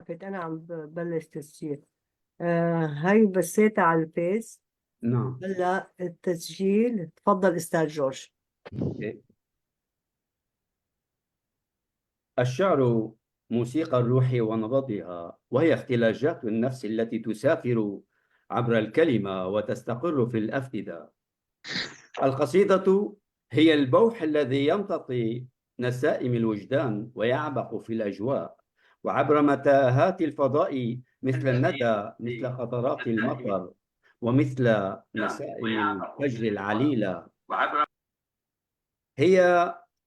وقت أنا عم ببلش تسجيل. هاي بسيتها على الفيس. نعم. هلا التسجيل، تفضل أستاذ جورج. أوكي. الشعر موسيقى الروح ونبضها، وهي اختلاجات النفس التي تسافر عبر الكلمة وتستقر في الأفئدة. القصيدة هي البوح الذي يمتطي نسائم الوجدان ويعبق في الأجواء، وعبر متاهات الفضاء مثل الندى، مثل قطرات المطر، ومثل نسائم الفجر العليلة. هي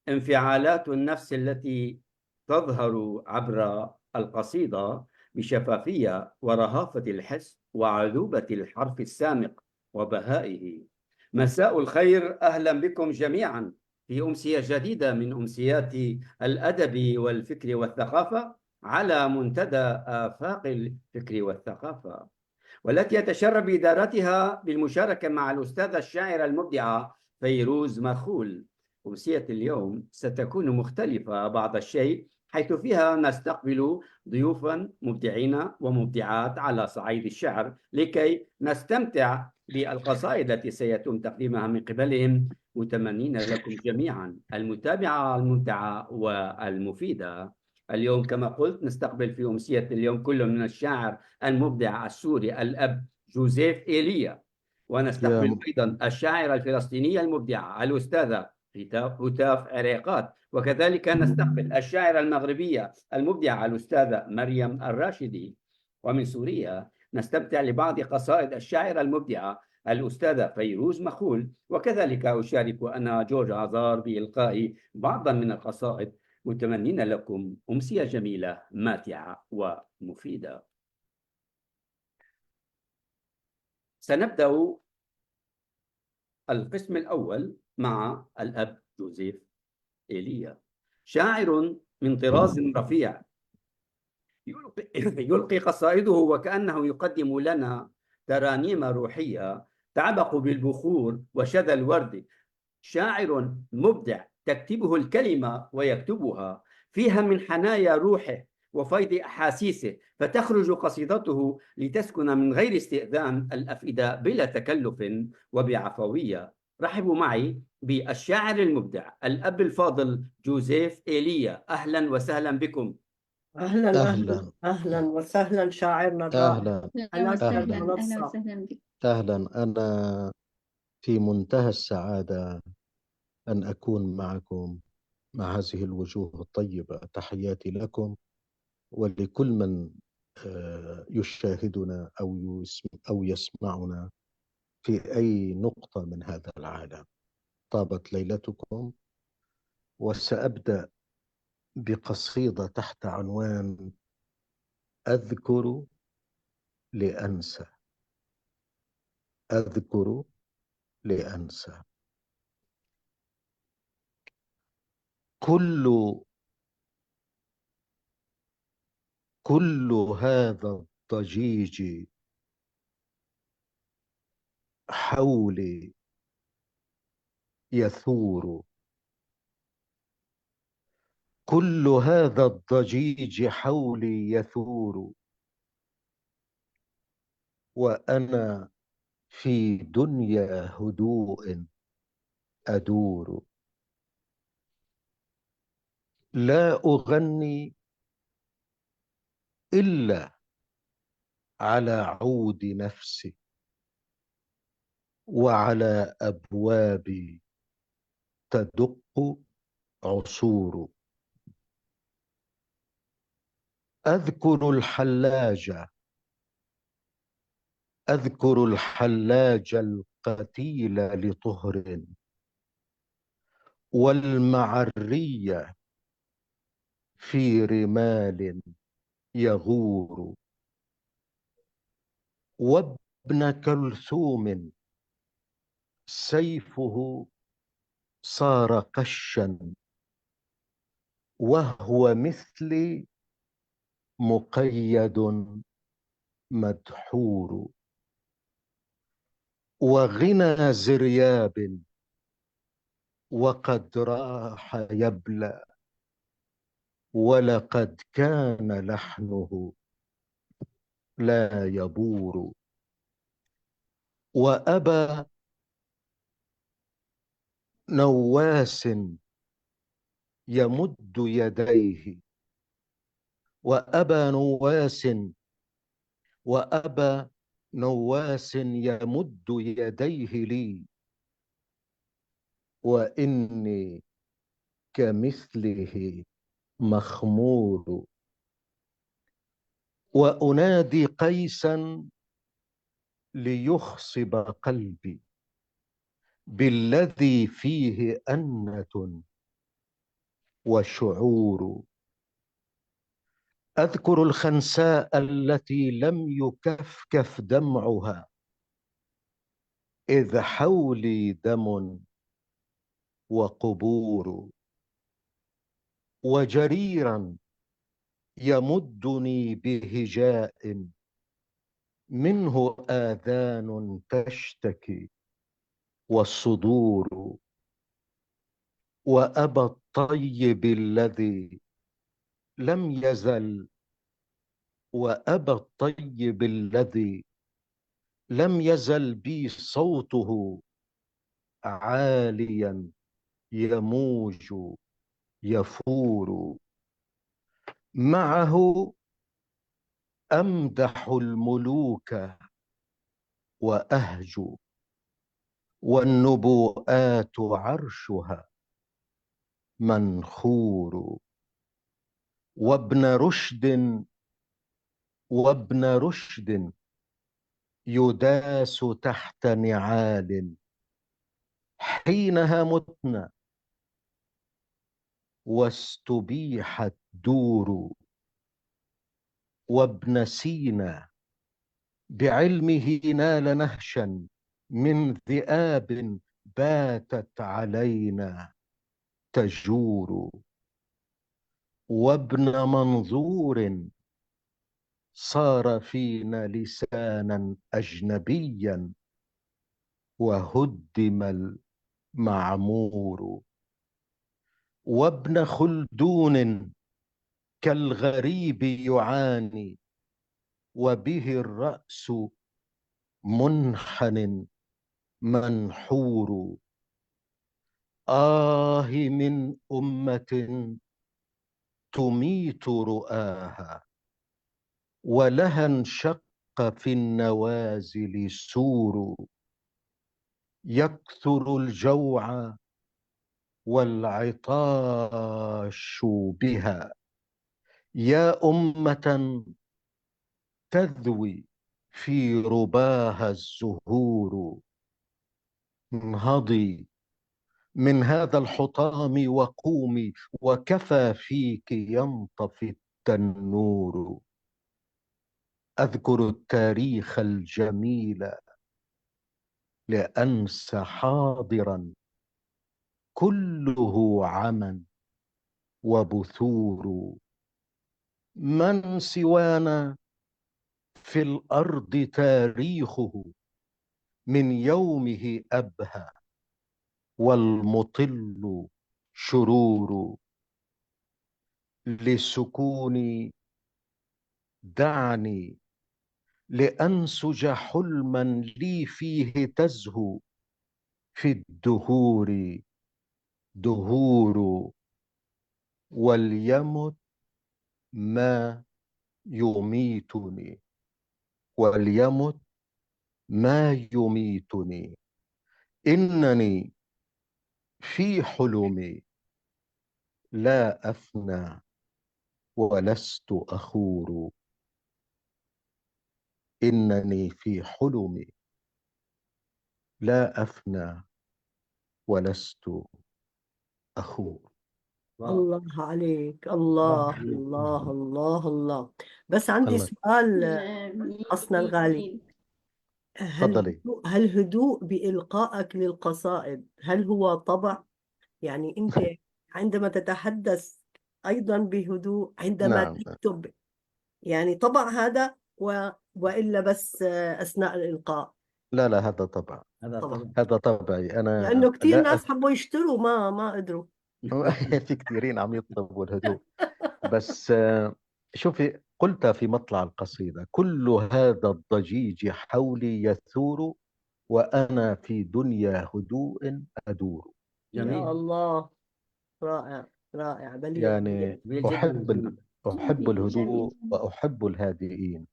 انفعالات النفس التي تظهر عبر القصيدة بشفافية ورهافة الحس وعذوبة الحرف السامق وبهائه. مساء الخير، أهلا بكم جميعا في أمسية جديدة من أمسيات الأدب والفكر والثقافة على منتدى آفاق الفكر والثقافة، والتي يتشرف بإدارتها بالمشاركة مع الأستاذة الشاعرة المبدعة فيروز مخول. أمسية اليوم ستكون مختلفة بعض الشيء، حيث فيها نستقبل ضيوفا مبدعين ومبدعات على صعيد الشعر لكي نستمتع بالقصائد التي سيتم تقديمها من قبلهم، متمنين لكم جميعا المتابعة الممتعة والمفيدة. اليوم كما قلت نستقبل في أمسية اليوم كل من الشاعر المبدع السوري الأب جوزيف إيليا، ونستقبل أيضا الشاعرة الفلسطينية المبدعة الأستاذة هتاف عريقات، وكذلك نستقبل الشاعرة المغربية المبدعة الأستاذة مريم الراشدي. ومن سوريا نستمتع لبعض قصائد الشاعرة المبدعة الأستاذة فيروز مخول، وكذلك أشارك أنا جورج عزار بإلقاء بعضا من القصائد، متمنين لكم أمسية جميلة ماتعة ومفيدة. سنبدأ القسم الأول مع الأب جوزيف إيليا، شاعر من طراز رفيع يلقي قصائده وكأنه يقدم لنا ترانيم روحية تعبق بالبخور وشذا الورد. شاعر مبدع تكتبه الكلمة ويكتبها فيها من حنايا روحه وفيض أحاسيسه، فتخرج قصيدته لتسكن من غير استئذان الأفئدة بلا تكلف وبعفوية. رحبوا معي بالشاعر المبدع الأب الفاضل جوزيف إيليا، أهلا وسهلا بكم. أهلا أهلا أهلا أهلا وسهلا شاعرنا الرائع أهلا على وسهلا، أهلا المنصة. وسهلا بك. أهلا. أنا في منتهى السعادة أن أكون معكم مع هذه الوجوه الطيبة. تحياتي لكم ولكل من يشاهدنا أو يسمعنا في أي نقطة من هذا العالم. طابت ليلتكم، وسأبدأ بقصيدة تحت عنوان أذكر لأنسى. أذكر لأنسى. كل هذا الضجيج حولي يثور. كل هذا الضجيج حولي يثور، وأنا في دنيا هدوء أدور. لا أغني إلا على عود نفسي، وعلى أبوابي تدق عصور. أذكر الحلاج، أذكر الحلاج القتيل لطهر، والمعري في رمال يغور، وابن كلثوم سيفه صار قشا، وهو مثلي مقيد مدحور. وغنى زرياب وقد راح يبلى، ولقد كان لحنه لا يبور. وأبى نواس يمد يديه، وأبى نواس، وأبى نواس يمد يديه لي، وإني كمثله مخمور. وأنادي قيسا ليخصب قلبي بالذي فيه أنة وشعور. أذكر الخنساء التي لم يكفكف دمعها، إذ حولي دم وقبور. وجريرا يمدني بهجاء منه آذان تشتكي والصدور. وأبى الطيب الذي لم يزل، وأبى الطيب الذي لم يزل بي صوته عاليا يموج يفور. معه أمدح الملوك وأهجو، والنبوءات عرشها منخور. وابن رشد يداس تحت نعال حينها متنا واستبيحت دور. وابن سينا بعلمه نال نهشا من ذئاب باتت علينا تجور. وابن منظور صار فينا لسانا أجنبيا وهدم المعمور. وابن خلدون كالغريب يعاني وبه الرأس منحن منحور. آه من أمة تميت رؤاها ولها انشق في النوازل سور. يكثر الجوع والعطاش بها، يا أمة تذوي في رباها الزهور. انهضي من هذا الحطام وقومي، وكفى فيك ينطفي التنور. أذكر التاريخ الجميل لأنسى حاضرا كله عمى وبثور. من سوانا في الأرض تاريخه من يومه أبهى والمطل شرور. لسكوني دعني لأنسج حلما لي فيه تزهو في الدهور دهور. وليمت ما يميتني، وليمت ما يميتني. إنني في حلمي لا أفنى ولست أخور. إنني في حلمي لا أفنى ولست أخور. الله عليك، الله الله عليك. الله الله الله. بس عندي الله. سؤال آمين أصلا الغالي. آمين. تفضلي. هل هدوء بإلقائك للقصائد هل هو طبع؟ يعني أنت عندما تتحدث أيضا بهدوء عندما نعم. تكتب، يعني طبع هذا وإلا بس أثناء الإلقاء؟ لا لا، هذا طبعا، هذا طبعا. طبعا. هذا طبعي أنا. لأنه كثير لا ناس حبوا يشتروا ما قدروا. في كثيرين عم يطلبوا الهدوء. بس شوفي، قلت في مطلع القصيدة: كل هذا الضجيج حولي يثور، وأنا في دنيا هدوء أدور. يا جميل. الله، رائع رائع، بليغ. يعني جميل جدا. أحب الهدوء وأحب الهادئين،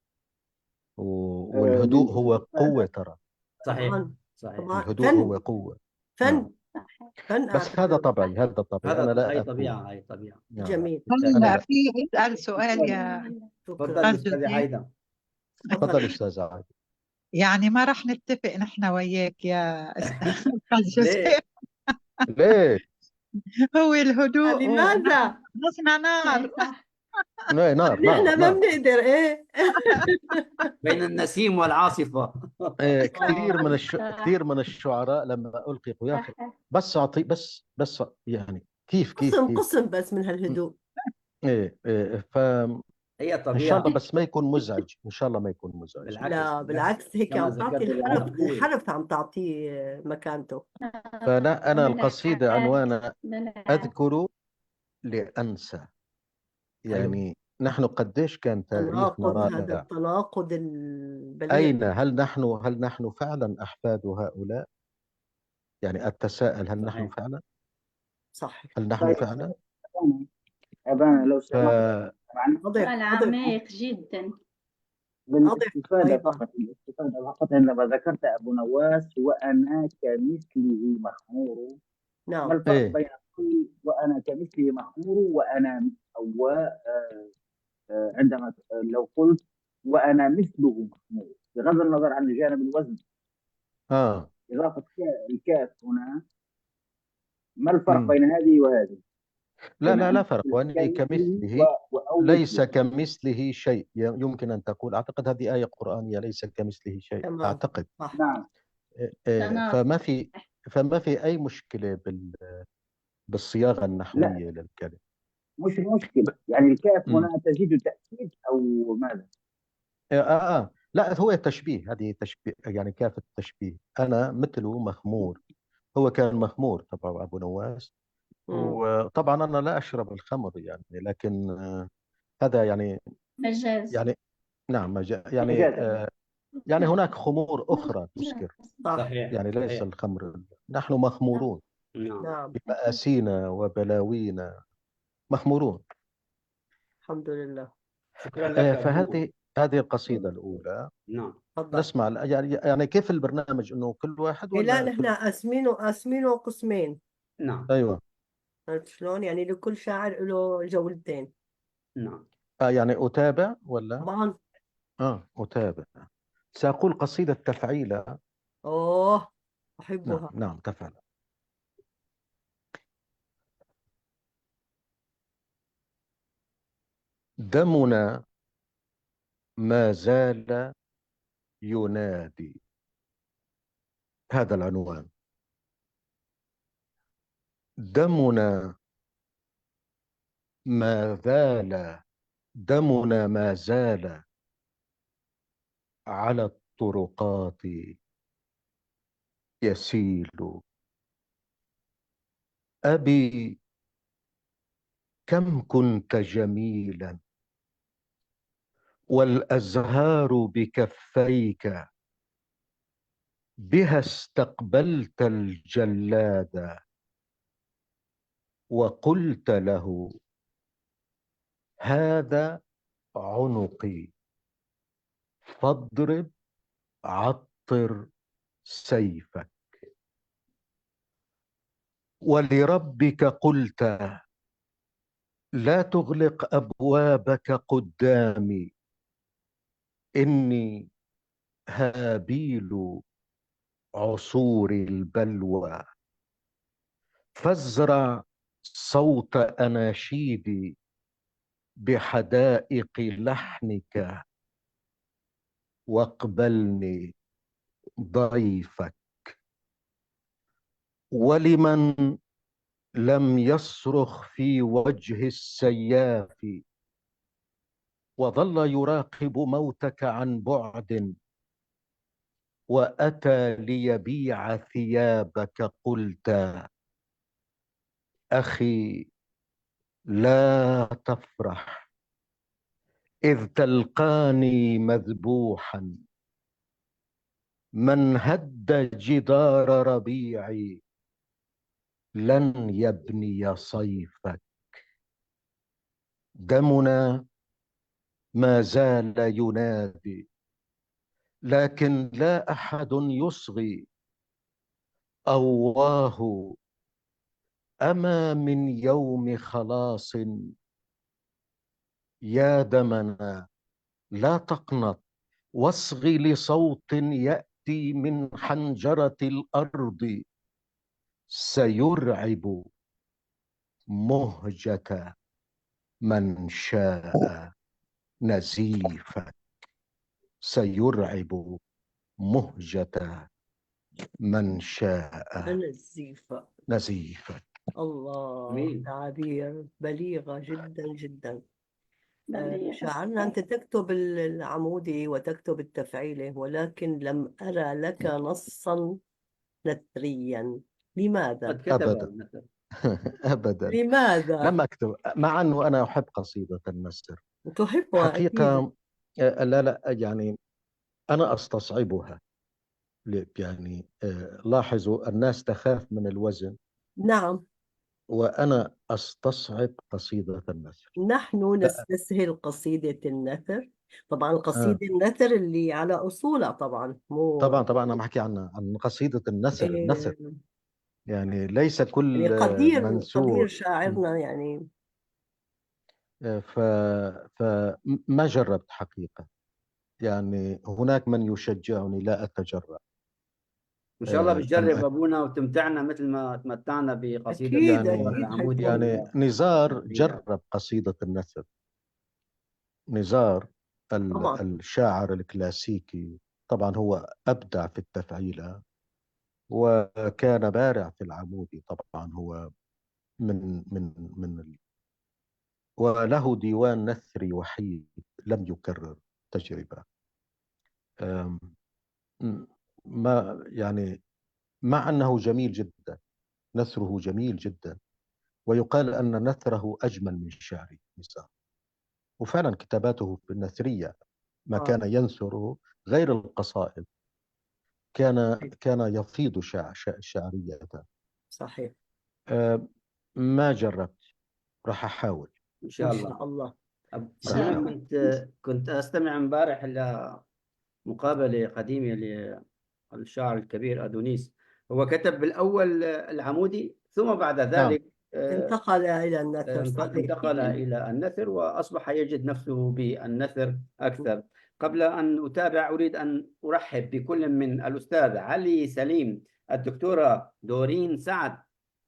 والهدوء للاستفادة. هو قوة. ترى صحيح طبعا صحيح. طبعا، الهدوء فن هو قوة. نعم. فن فن بس هذا أعتبره. طبعي، هذا طبيعي، هذا أنا لا هي أكون. طبيعة، هي طبيعة. نعم. جميل. أنا هلا لا. في اسال سؤال يا تفضل شكرا. أستاذة عايدة. تفضل. تفضل أستاذ عادل. يعني ما راح نتفق نحن وياك يا استاذ جوزيف. ليه؟ ليه؟ هو الهدوء لماذا؟ نصنع نار. نار نار نحن ما نار. بنقدر ايه. بين النسيم والعاصفة. كثير من الشعراء لما ألقي يا أخي بس أعطي بس يعني كيف قسم بس من هالهدوء. فإن هي شاء طبيعة. الله بس ما يكون مزعج، إن شاء الله ما يكون مزعج. بالعكس لا بالعكس، هيك كما عم تعطي ذكرت الحرف عم تعطيه مكانته. فأنا القصيدة عنوانها أذكر لأنسى. يعني نحن قديش كان تاريخنا تناقض، هذا رائع. التناقض البليغ. هل نحن فعلا أحفاد هؤلاء؟ يعني أتساءل، هل نحن صحيح. فعلا؟ صح. هل نحن فعلا؟ أبانا لو ف سمحت، طبعا أضف سؤال عميق جدا. أضف أيضا. بالاستفادة فقط عندما ذكرت أبو نواس وأنا كمثله مخمور، ما نعم. الفرق إيه. بين قول وأنا كمثله مخمور وأنا عندما لو قلت وأنا مثله مخمور، بغض النظر عن جانب الوزن، إضافة الكاف هنا، ما الفرق مم. بين هذه وهذه؟ لا فرق. وأني كمثله كمثله، أو ليس مثله. كمثله شيء. يمكن أن تقول، أعتقد هذه آية قرآنية، ليس كمثله شيء، تمام. أعتقد. صح. نعم. فما في أي مشكلة بالصياغة لا النحوية للكلمة. مش مشكلة، يعني الكاف مم. هنا تزيد تأكيد أو ماذا؟ لا، هو تشبيه، هذه تشبيه، يعني كافة التشبيه. أنا مثله مخمور، هو كان مخمور طبعا أبو نواس. وطبعا أنا لا أشرب الخمر يعني، لكن هذا يعني مجاز. نعم يعني مجازا. يعني هناك خمور أخرى تسكر، صح. صحيح يعني ليس صحيح. الخمر. نحن مخمورون نعم. نعم. بمآسينا وبلاوينا، مخمورون. الحمد لله. شكرا لك أبو. فهذه القصيدة الأولى. نعم. تفضل. نسمع يعني كيف البرنامج، إنه كل واحد إيه، لا ولا نحن قاسمينه قسمين. نعم. أيوة. عرفت شلون؟ يعني لكل شاعر له جولتين. نعم. يعني أتابع ولا؟ طبعا. أتابع. سأقول قصيدة تفعيلة. أوه، نعم أحبها. نعم، تفعيلة. دمنا ما زال ينادي. هذا العنوان. دمنا ما زال على الطرقات يسيل. أبي كم كنت جميلا، والأزهار بكفيك بها استقبلت الجلاد، وقلت له هذا عنقي فاضرب عطر سيفك. ولربك قلت لا تغلق أبوابك قدامي، إني هابيل عصور البلوى. فازرع صوت أناشيدي بحدائق لحنك، واقبلني ضيفك. ولمن لم يصرخ في وجه السياف، وظل يراقب موتك عن بعد، وأتى ليبيع ثيابك، قلت أخي لا تفرح، إذ تلقاني مذبوحا من هد جدار ربيعي لن يبني صيفك. دمنا ما زال ينادي لكن لا أحد يصغي. أواه أما من يوم خلاص. يا دمنا لا تقنط واصغي لصوت يأتي من حنجرة الأرض سيرعب مهجة من شاء نزيفك. سيرعب مهجة من شاء أنا الزيفة. نزيفك. الله، جميل. تعابير بليغة جدا جدا. بليغ. شعرنا أنت تكتب العمودي وتكتب التفعيلة، ولكن لم أرى لك نصا نثريا. لماذا؟ قد كتب أبدا النثر. أبدا لماذا؟ لم أكتب، مع أنه أنا أحب قصيدة النثر تحبها أكيد. حقيقة. لا يعني أنا أستصعبها. يعني لاحظوا الناس تخاف من الوزن نعم، وأنا أستصعب قصيدة النثر. نحن لا نستسهل قصيدة النثر. طبعا آه. قصيدة النثر اللي على أصولها، طبعا مو طبعا أنا بحكي عن قصيدة النثر. إيه، يعني ليس يعني كل قدير منثور. شاعرنا يعني. ف فما جربت حقيقة. يعني هناك من يشجعني لا أتجرأ. إن شاء الله أن بتجرب أبونا وتمتعنا مثل ما تمتعنا بقصيدة أكيد يعني الدكتور أكيد العمودي حيكون. يعني نزار جرب قصيدة النثر. نزار طبعا الشاعر الكلاسيكي طبعا هو أبدع في التفعيلة وكان بارع في العمودي. طبعا هو من وله ديوان نثري وحيد لم يكرر تجربة. أم، ما يعني مع أنه جميل جدا، نثره جميل جدا، ويقال أن نثره أجمل من شعره نزار. وفعلا كتاباته النثرية ما كان ينثر غير القصائد كان يفيض شعرية. صحيح. ما جربت، راح أحاول. إن إن شاء الله. شاء الله. إن راح شاء أبونا الله. أحاول. كنت أستمع امبارح إلى مقابلة قديمة للشاعر الكبير أدونيس. هو كتب بالأول العمودي، ثم بعد نعم ذلك انتقل إلى النثر، صحيح. انتقل إلى النثر وأصبح يجد نفسه بالنثر أكثر. قبل أن أتابع أريد أن أرحب بكل من الأستاذ علي سليم، الدكتورة دورين سعد،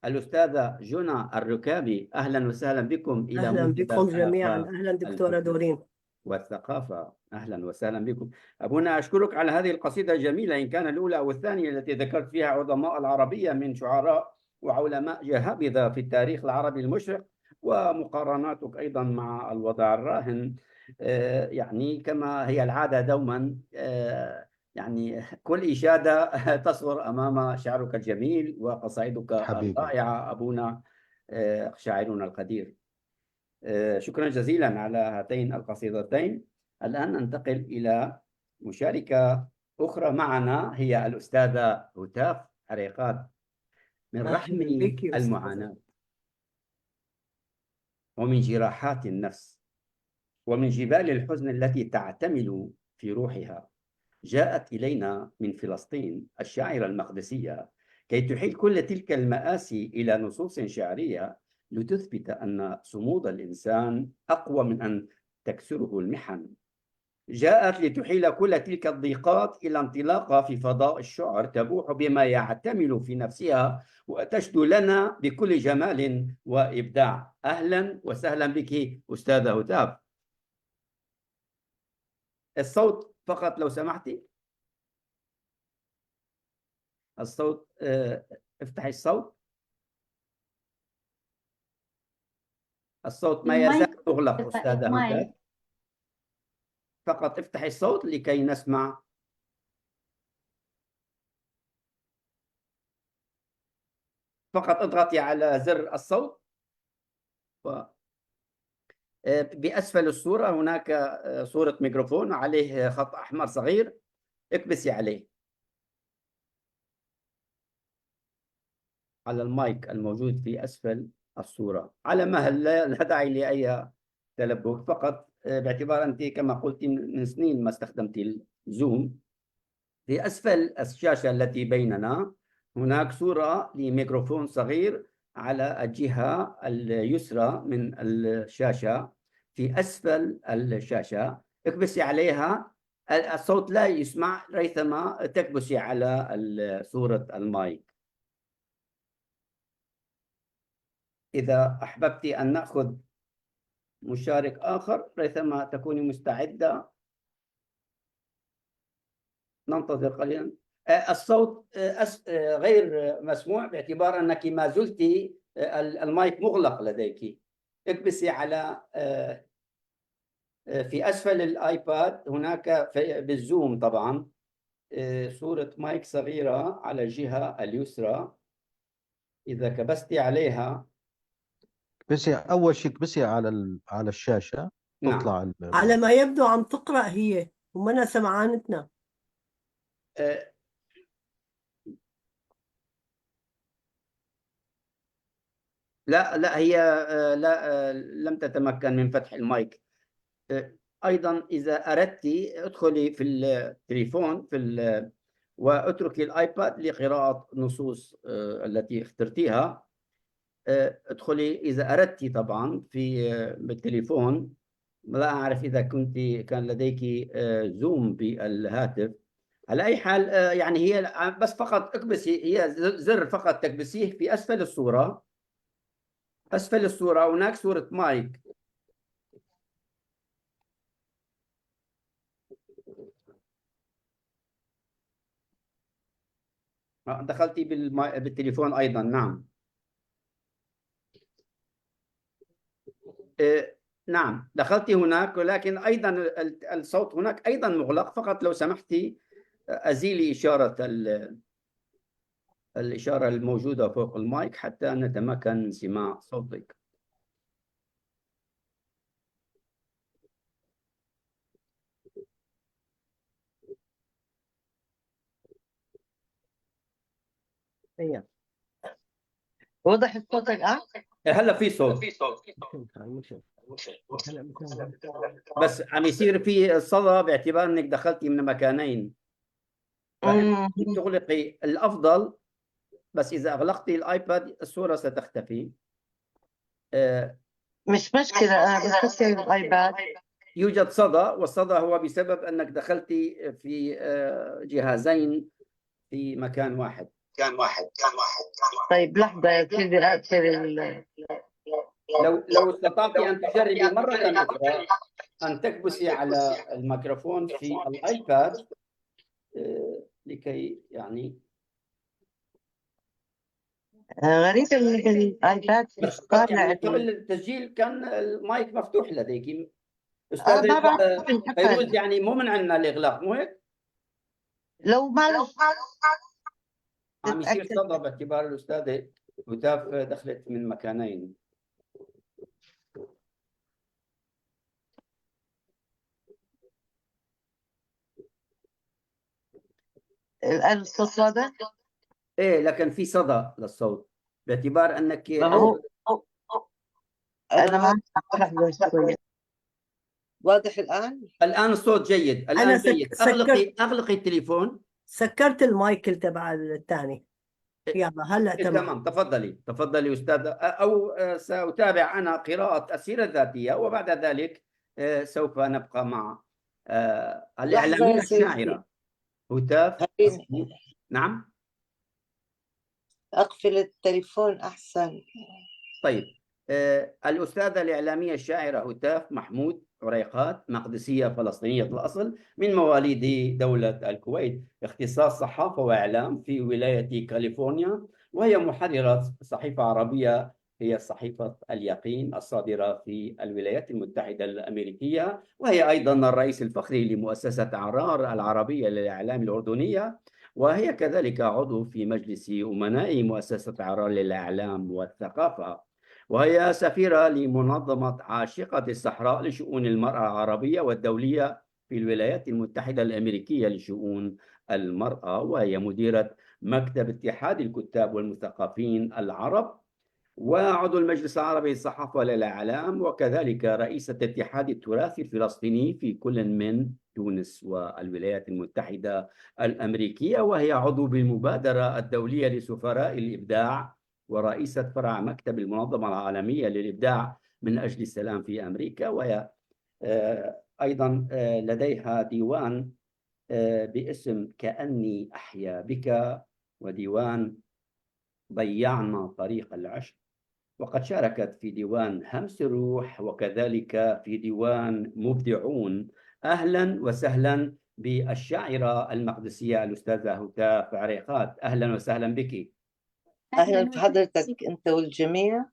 الأستاذة جنى الركابي. أهلا وسهلا بكم إلى أهلا منتدى بكم جميعا. الآفاق أهلا دكتورة الفكر دورين. والثقافة. أهلا وسهلا بكم. أبونا أشكرك على هذه القصيدة الجميلة، إن كان الأولى أو الثانية، التي ذكرت فيها عظماء العربية من شعراء وعلماء جهابذة في التاريخ العربي المشرق، ومقارناتك أيضا مع الوضع الراهن. يعني كما هي العادة دوما، يعني كل إشادة تصغر أمام شعرك الجميل وقصائدك حبيبي. الرائعة أبونا شاعرنا القدير. شكرا جزيلا على هاتين القصيدتين. الآن ننتقل إلى مشاركة أخرى معنا، هي الأستاذة هتاف حريقات. من رحم أهلا بك يا أستاذة. المعاناة ومن جراحات النفس ومن جبال الحزن التي تعتمل في روحها، جاءت إلينا من فلسطين الشاعرة المقدسية كي تحيل كل تلك المآسي إلى نصوص شعرية لتثبت أن صمود الإنسان أقوى من أن تكسره المحن. جاءت لتحيل كل تلك الضيقات إلى انطلاقة في فضاء الشعر تبوح بما يعتمل في نفسها وتشدو لنا بكل جمال وإبداع. أهلا وسهلا بك أستاذة هتاف. الصوت فقط لو سمحتي، الصوت، افتحي الصوت. الصوت ما يزال المايك. مغلق أستاذة مايك. هتاف، فقط افتحي الصوت لكي نسمع. فقط اضغطي على زر الصوت بأسفل الصورة هناك صورة ميكروفون عليه خط أحمر صغير، اكبسي عليه، على المايك الموجود في أسفل الصورة، على مهل لا داعي لأي تلبك، فقط باعتبار أنت كما قلت من سنين ما استخدمت الزوم. في أسفل الشاشة التي بيننا هناك صورة لميكروفون صغير على الجهة اليسرى من الشاشة، في أسفل الشاشة اكبسي عليها. الصوت لا يسمع ريثما تكبسي على صورة المايك. إذا أحببت أن نأخذ مشارك آخر ريثما تكوني مستعدة، ننتظر قليلا. الصوت غير مسموع باعتبار أنك ما زلت المايك مغلق لديك. اكبسي على في أسفل الآيباد هناك بالزوم طبعا صورة مايك صغيرة على الجهة اليسرى. إذا كبستي عليها بس اول شيء بس على الشاشه نعم. تطلع على ما يبدو عم تقرأ هي ومنا سمعانتنا. لا هي لا لم تتمكن من فتح المايك. أيضا إذا أردت ادخلي في التليفون واتركي الآيباد لقراءة نصوص التي اخترتيها. ادخلي إذا أردت طبعا بالتليفون. لا أعرف إذا كان لديك زوم بالهاتف. على أي حال يعني هي بس فقط اكبسي، هي زر فقط تكبسيه في أسفل الصورة. أسفل الصورة هناك صورة مايك. دخلتي بالتليفون أيضا؟ نعم. نعم دخلتي هناك، ولكن أيضا الصوت هناك أيضا مغلق. فقط لو سمحتي أزيلي الإشارة الموجودة فوق المايك حتى نتمكن من سماع صوتك. واضح الصوت الآن؟ هلا في صوت، بس عم يصير في صدى باعتبار انك دخلتي من مكانين. تغلقي الافضل، بس اذا اغلقتي الايباد الصورة ستختفي. مش مشكلة، أنا بفكر الآيباد. يوجد صدى، والصدى هو بسبب انك دخلتي في جهازين في مكان واحد. طيب لحظة يا سيدي أقفل لو استطعت أن تجربي مرة أخرى أن تكبسي على الميكروفون في الآيباد لكي يعني غريب إن بالآيباد يعني قبل التسجيل كان المايك مفتوح لديك أستاذ فيروز. يعني مو من عندنا الإغلاق، مو هيك؟ لو ما عم يصير صدى باعتبار الأستاذة هتاف دخلت من مكانين. الآن الصوت واضح؟ إيه لكن في صدى للصوت باعتبار أنك أنا ما واضح الآن الصوت جيد. الآن جيد. أغلقي التليفون. سكرت المايك تبع الثاني. يلا هلا تمام. تفضلي أستاذ، أو سأتابع أنا قراءة السيرة الذاتية، وبعد ذلك سوف نبقى مع الإعلامية الشاعرة هتاف. نعم أقفل التليفون أحسن. طيب الأستاذة الإعلامية الشاعرة هتاف محمود عريقات، مقدسية فلسطينية الأصل، من مواليد دولة الكويت، اختصاص صحافة وإعلام في ولاية كاليفورنيا، وهي محررة صحيفة عربية هي صحيفة اليقين الصادرة في الولايات المتحدة الأمريكية، وهي أيضا الرئيس الفخري لمؤسسة عرار العربية للإعلام الأردنية، وهي كذلك عضو في مجلس أمناء مؤسسة عرار للإعلام والثقافة. وهي سفيرة لمنظمة عاشقة الصحراء لشؤون المرأة العربية والدولية في الولايات المتحدة الأمريكية لشؤون المرأة، وهي مديرة مكتب اتحاد الكتاب والمثقفين العرب، وعضو المجلس العربي للصحافة والإعلام، وكذلك رئيسة اتحاد التراث الفلسطيني في كل من تونس والولايات المتحدة الأمريكية، وهي عضو بالمبادرة الدولية لسفراء الإبداع، ورئيسة فرع مكتب المنظمة العالمية للإبداع من أجل السلام في أمريكا. وهي أيضا لديها ديوان باسم كأني أحيا بك، وديوان ضيعنا طريق العشق، وقد شاركت في ديوان همس الروح، وكذلك في ديوان مبدعون. أهلا وسهلا بالشاعرة المقدسية الأستاذة هتاف عريقات، أهلا وسهلا بك. أهلا بحضرتك أنت والجميع.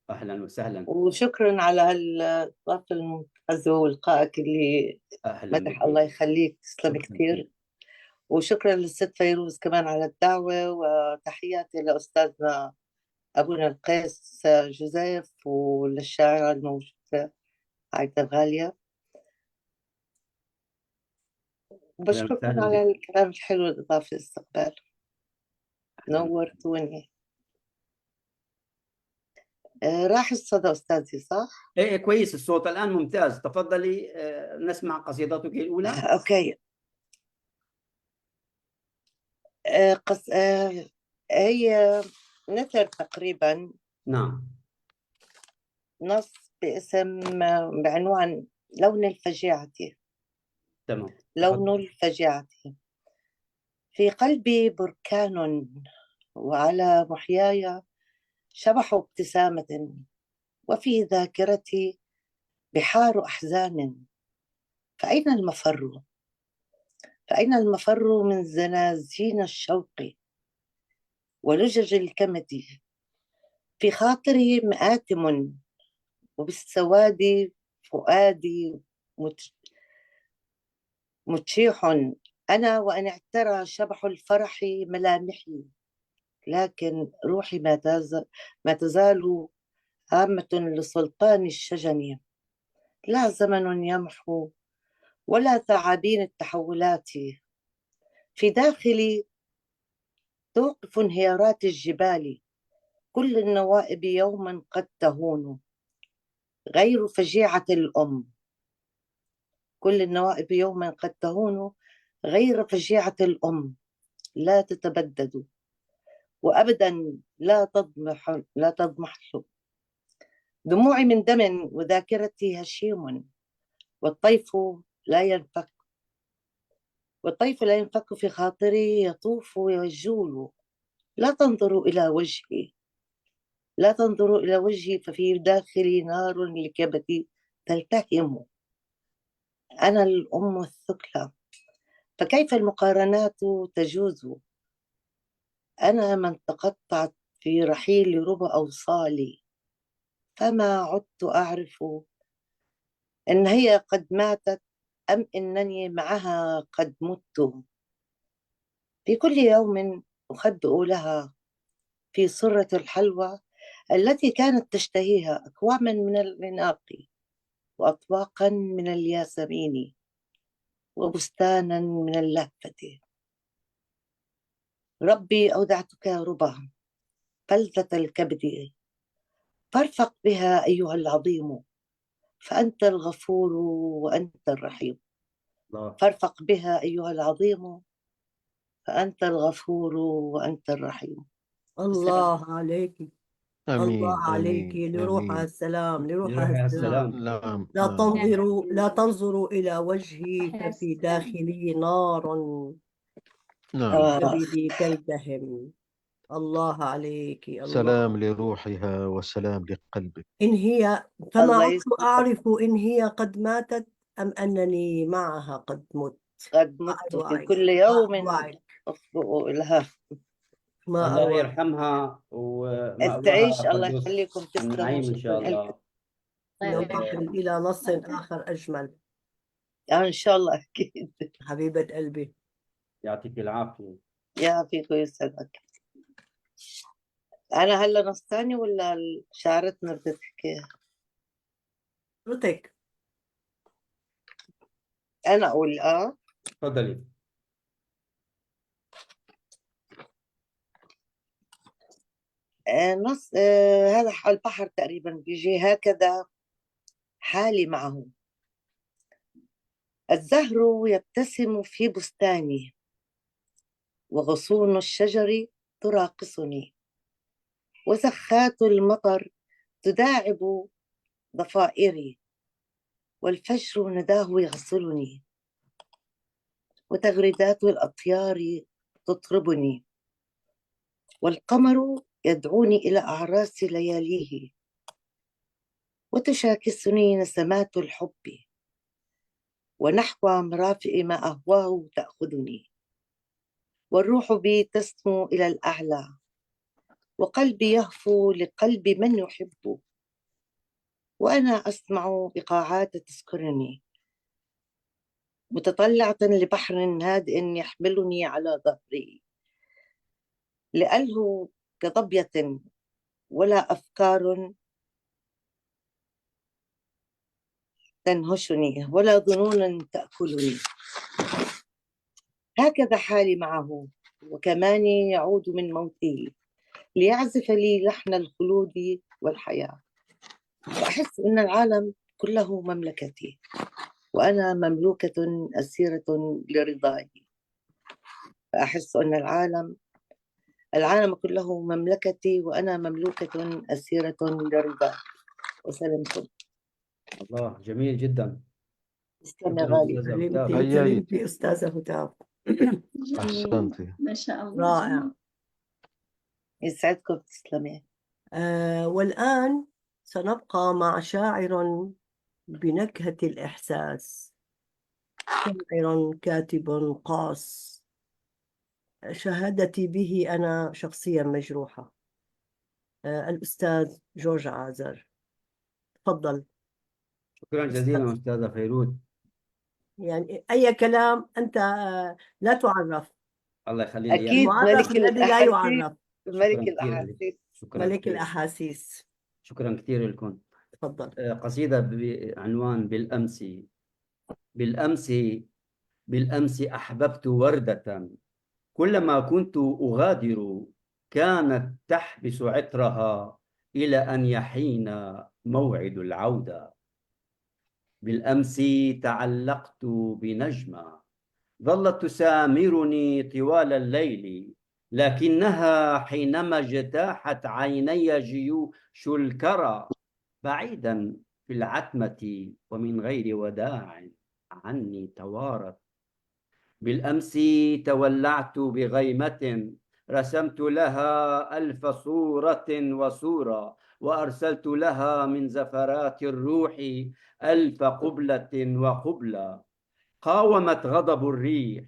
أهلا وسهلا، وشكرا على هالضيافة الممتازة ولقائك اللي أهلا مدح. بك. الله يخليك، تسلم كثير. وشكرا للست فيروز كمان على الدعوة، وتحياتي لأستاذنا أبونا القيس جوزيف وللشاعرة الموجودة عايدة الغالية. وبشكركم على الكلام الحلو والإضافة للاستقبال. نورتوني. راح الصدى أستاذي صح؟ إيه كويس، الصوت الآن ممتاز. تفضلي نسمع قصيدتك الأولى. أوكي. هي نثر تقريبا. نعم. نص باسم بعنوان لون الفجيعة. تمام. لون الفجيعة. في قلبي بركان، وعلى محياي شبح ابتسامة، وفي ذاكرتي بحار أحزان. فأين المفر؟ فأين المفر من زنازين الشوق ولجج الكمد؟ في خاطري مآتم، وبالسواد فؤادي متشيح. أنا وأن اعترى شبح الفرح ملامحي، لكن روحي ما تزال عامة لسلطان الشجن. لا زمن يمحو ولا ثعابين التحولات. في داخلي توقف انهيارات الجبال. كل النوائب يوما قد تهون غير فجيعة الأم. كل النوائب يوما قد تهون غير فجيعة الأم. لا تتبدد وأبدا لا تضمحل. دموعي من دم وذاكرتي هشيم، والطيف لا ينفك. والطيف لا ينفك في خاطري، يطوف ويجول. لا تنظروا إلى وجهي، لا تنظروا إلى وجهي، ففي داخلي نار لكبدي تلتهم. أنا الأم الثكلى، فكيف المقارنات تجوز؟ أنا من تقطعت في رحيل ربع أوصالي، فما عدت أعرف إن هي قد ماتت أم إنني معها قد مت. في كل يوم أخبئ لها في صرة الحلوى التي كانت تشتهيها أكواما من العناق، وأطواقا من الياسمين، وبستانا من اللهفة. ربي أودعتك ربا فلذة الكبد، فارفق بها أيها العظيم، فأنت الغفور وأنت الرحيم. فارفق بها أيها العظيم، فأنت الغفور وأنت الرحيم. الله عليك، آمين الله عليك، آمين لروحها آمين. السلام، لروحها لروحها السلام. السلام. نعم لا نعم. تنظروا لا تنظروا إلى وجهي، ففي داخلي نار نعم. كبدي تلتهم. الله عليك، الله. سلام لروحها وسلام لقلبك. إن هي فما الله عدت يسلمك. أعرف إن هي قد ماتت أم أنني معها قد مت. قد ما مت في أروعك، كل ما يوم أروعك، أخطئ لها. ما الله أروعك. يرحمها تعيش، ومأواها الله فردوس يخليكم، تسلموا. النعيم إن شاء شكرا لكم. الله. ننتقل إلى نص آخر أجمل. إن شاء الله أكيد. حبيبة قلبي، يعطيك العافية. يعافيك ويسعدك. أنا هلا نص ثاني ولا شعرتنا بدها تحكي؟ حضرتك. أنا أقول تفضلي. نص هذا البحر تقريبا بيجي هكذا حالي معه. الزهر يبتسم في بستاني، وغصون الشجر تراقصني، وزخات المطر تداعب ضفائري، والفجر نداه يغسلني، وتغريدات الأطيار تطربني، والقمر يدعوني إلى أعراس لياليه، وتشاكسني نسمات الحب، ونحو مرافئ ما أهواه تأخذني، والروح بي تسمو إلى الأعلى، وقلبي يهفو لقلب من يحب، وأنا أسمع إيقاعات تذكرني، متطلعة لبحر هادئ يحملني على ظهري، لألهو كظبية ولا أفكار تنهشني، ولا ظنون تأكلني. هكذا حالي معه، وكماني يعود من موته ليعزف لي لحن الخلود والحياة، وأحس أن العالم كله مملكتي، وأنا مملوكة أسيرة لرضاي. فأحس أن العالم كله مملكتي، وأنا مملوكة أسيرة لرضاي. وسلمتم. الله، جميل جدا. تسلم يا شكرا غالي. أستاذة سلمتي هتاف. هياي سلمتي أستاذة هتاف. جميل. أحسنتي. ما شاء الله. رائع. جميل. يسعدكم. تسلمي. والآن سنبقى مع شاعر بنكهة الإحساس، شاعر كاتب قاص، شهادتي به أنا شخصيا مجروحة، الأستاذ جورج عازر. تفضل. شكرا جزيلا أستاذة فيروز. يعني أي كلام أنت لا تعرف. الله يخلي لي إياك. أكيد المعرف ملك الذي لا الأحاسيس. يعرف. ملك شكرا كثير لك. الأحاسيس. شكرا ملك كثير. الأحاسيس. شكرا كثير لكم. تفضل. قصيدة بعنوان بالأمس. بالأمس، بالأمس أحببت وردة، كلما كنت أغادر كانت تحبس عطرها إلى أن يحين موعد العودة. بالأمس تعلقت بنجمة ظلت تسامرني طوال الليل، لكنها حينما اجتاحت عيني جيوش الكرى بعيدا في العتمة ومن غير وداع عني توارت. بالأمس تولعت بغيمة رسمت لها ألف صورة وصورة، وأرسلت لها من زفرات الروح ألف قبلة وقبلة. قاومت غضب الريح،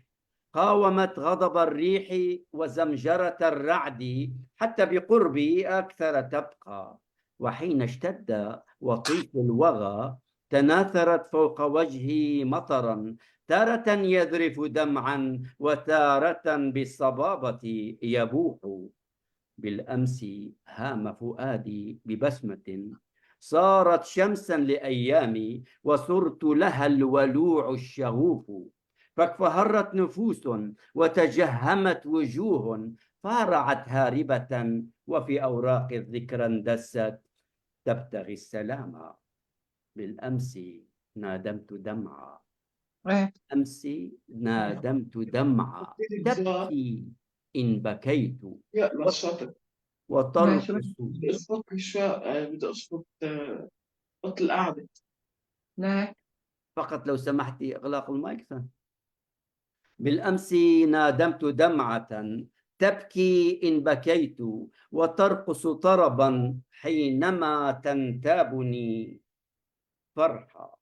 قاومت غضب الريح وزمجرة الرعد، حتى بقربي أكثر تبقى. وحين اشتد وطيف الوغى تناثرت فوق وجهي مطرا، تارة يذرف دمعا وتارة بالصبابة يبوح. بالأمس هام فؤادي ببسمة صارت شمسا لأيامي، وصرت لها الولوع الشغوف. فاكفهرت نفوس وتجهمت وجوه، فارعت هاربة وفي أوراق الذكرى اندست تبتغي السلام. بالأمس نادمت دمعا، أمس نادمت دمعا تبكي إن بكيت وترقص. اصبر شوي، بدي اصبر بطل القعدة. لا فقط لو سمحتي إغلاق المايك. بالأمس نادمت دمعة تبكي إن بكيت وترقص طربا حينما تنتابني فرحة.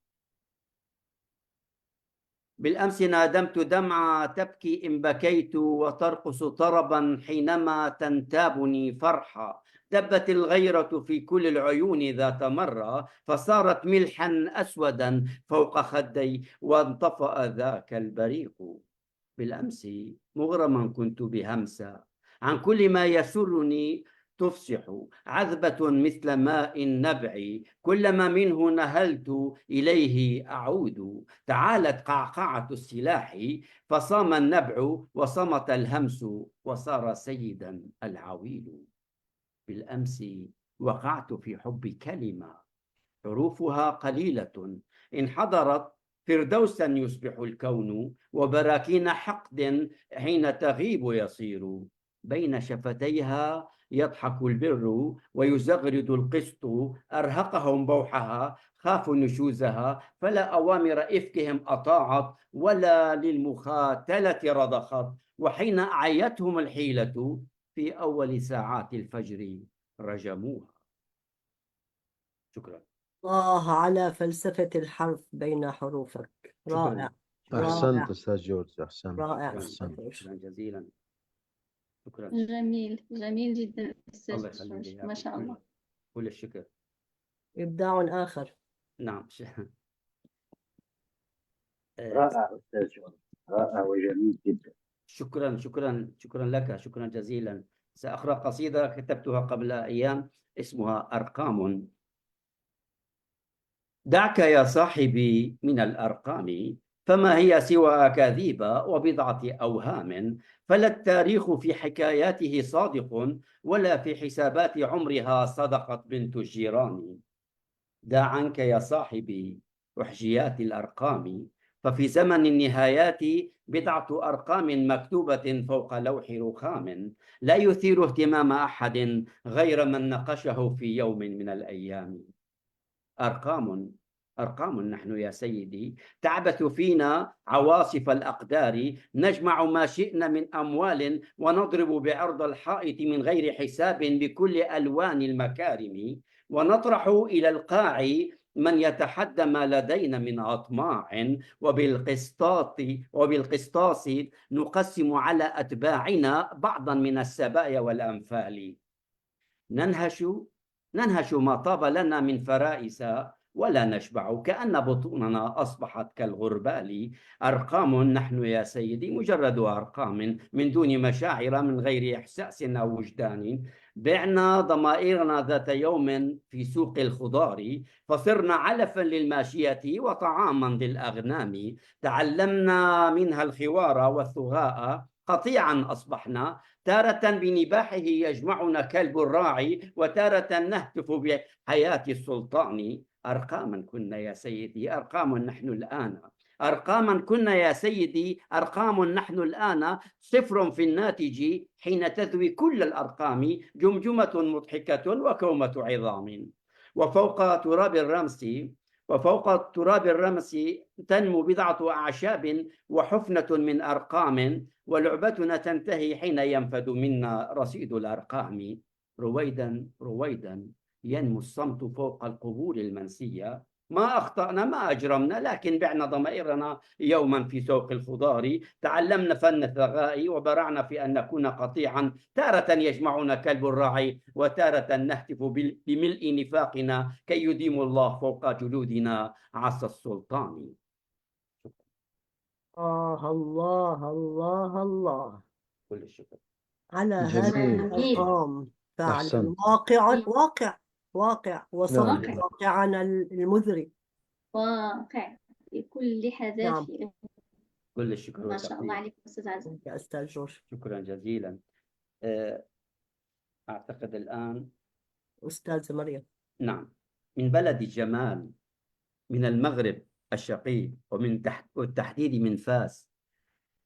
بالأمس نادمت دمعة تبكي إن بكيت وترقص طربا حينما تنتابني فرحة. دبت الغيرة في كل العيون ذات مرة، فصارت ملحا أسودا فوق خدي وانطفأ ذاك البريق. بالأمس مغرما كنت بهمسة عن كل ما يسرني تفسح عذبة مثل ماء النبع، كلما منه نهلت إليه أعود. تعالت قعقعة السلاح فصام النبع، وصمت الهمس، وصار سيدا العويل. بالأمس وقعت في حب كلمة حروفها قليلة، إن حضرت فردوسا يصبح الكون، وبراكين حقد حين تغيب يصير. بين شفتيها يضحك البر ويزغرد القسط، أرهقهم بوحها خافوا نشوزها، فلا أوامر إفكهم أطاعت ولا للمخاتلة رضخت. وحين أعيتهم الحيلة في أول ساعات الفجر رجموها. شكرا. الله على فلسفة الحرف بين حروفك. رائع شكرا. أحسنت رائع أستاذ جورج، أحسنت. رائع شكرا. أستاذ أحسنت. جورج. شكرا جزيلا. شكرا. جميل جميل جدا أستاذ الله يخليك، جورج، ما يعطيك شاء الله. كل الشكر. إبداع آخر. نعم. رائع أستاذ جورج، رائع وجميل جدا. شكرا لك، شكرا جزيلا. سأقرأ قصيدة كتبتها قبل أيام اسمها أرقام. دعك يا صاحبي من الأرقام، فما هي سوى أكاذيب وبضعة أوهام، فلا التاريخ في حكاياته صادق، ولا في حسابات عمرها صدقت بنت الجيران. دع عنك يا صاحبي أحجيات الأرقام، ففي زمن النهايات بضعة أرقام مكتوبة فوق لوح رخام، لا يثير اهتمام أحد غير من نقشه في يوم من الأيام. أرقام نحن يا سيدي، تعبث فينا عواصف الأقدار، نجمع ما شئنا من أموال، ونضرب بعرض الحائط من غير حساب بكل ألوان المكارم، ونطرح إلى القاع من يتحدى ما لدينا من أطماع، وبالقسطاس نقسم على أتباعنا بعضا من السبايا والأنفال. ننهش ما طاب لنا من فرائس ولا نشبع، كأن بطوننا أصبحت كالغربال. أرقام نحن يا سيدي، مجرد أرقام من دون مشاعر، من غير إحساس أو وجدان. بعنا ضمائرنا ذات يوم في سوق الخضار، فصرنا علفا للماشية وطعاما للأغنام. تعلمنا منها الخوار والثغاء، قطيعا أصبحنا، تارة بنباحه يجمعنا كلب الراعي، وتارة نهتف بحياة السلطان. أرقاما كنا يا سيدي، أرقام نحن الآن. أرقاما كنا يا سيدي، أرقام نحن الآن. صفر في الناتج حين تذوي كل الأرقام، جمجمة مضحكة وكومة عظام. وفوق تراب الرمس تنمو بضعة أعشاب وحفنة من أرقام، ولعبتنا تنتهي حين ينفد منا رصيد الأرقام. رويدا ينمو الصمت فوق القبور المنسية، ما أخطأنا ما أجرمنا، لكن بعنا ضمائرنا يوما في سوق الخضار. تعلمنا فن الثغاء وبرعنا في أن نكون قطيعا، تارة يجمعنا كلب الراعي، وتارة نهتف بملء نفاقنا كي يديم الله فوق جلودنا عصا السلطان. الله الله الله كل الشكر. على هذه جميل. الأرقام فعلا. أحسنت. واقع وصف واقع. واقعنا المذري. واقع بكل نعم. حذافيره. كل الشكر ما شاء الله والتقدير. عليك أستاذ عزيز. يا أستاذ جورج. شكرا جزيلا. أعتقد الآن أستاذة مريم. نعم. من بلد الجمال، من المغرب الشقيق، والتحديد من فاس،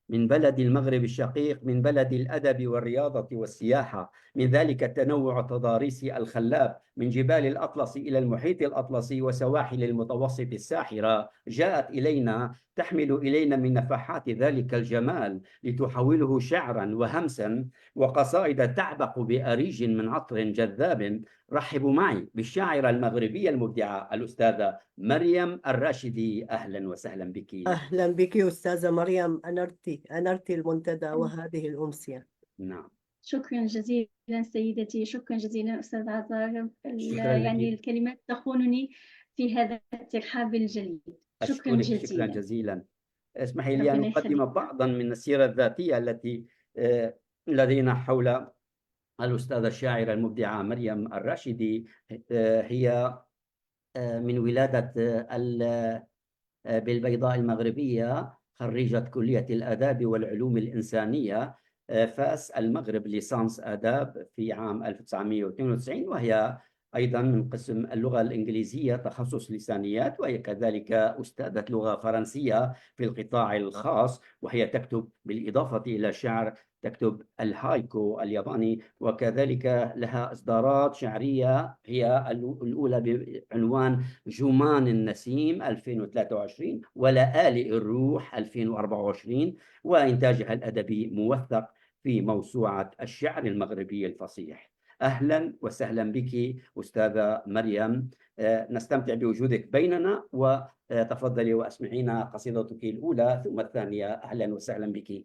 من بلد المغرب الشقيق، من بلد الأدب والرياضة والسياحة، من ذلك التنوع التضاريسي الخلاب، من جبال الأطلس إلى المحيط الأطلسي وسواحل المتوسط الساحرة، جاءت إلينا تحمل إلينا من نفحات ذلك الجمال لتحوله شعرا وهمسا وقصائد تعبق بأريج من عطر جذاب. رحبوا معي بالشاعرة المغربية المبدعة الأستاذة مريم الراشدي. أهلا وسهلا بك. أهلا بك أستاذة مريم، أنرتي المنتدى وهذه الأمسية. نعم. شكرا جزيلا سيدتي، شكرا جزيلا أستاذ عزار. شكرا يعني لك. الكلمات تخونني في هذا الترحاب الجليل. شكرا أشكرك. جزيلا. شكرا جزيلا. اسمحي لي أن ربنا أقدم يخليك. بعضا من السيرة الذاتية التي لدينا حول الأستاذة الشاعرة المبدعة مريم الراشدي هي من ولادة بالبيضاء المغربية، خريجة كلية الآداب والعلوم الإنسانية فاس المغرب، ليسانس آداب في عام 1992، وهي أيضا من قسم اللغة الإنجليزية تخصص لسانيات، وهي كذلك أستاذة لغة فرنسية في القطاع الخاص، وهي تكتب بالإضافة إلى شعر تكتب الهايكو الياباني، وكذلك لها إصدارات شعرية، هي الأولى بعنوان جمان النسيم 2023 ولآلئ الروح 2024، وإنتاجها الأدبي موثق في موسوعة الشعر المغربي الفصيح. أهلا وسهلا بك أستاذة مريم، نستمتع بوجودك بيننا، وتفضلي وأسمعينا قصيدتك الأولى ثم الثانية. أهلا وسهلا بك.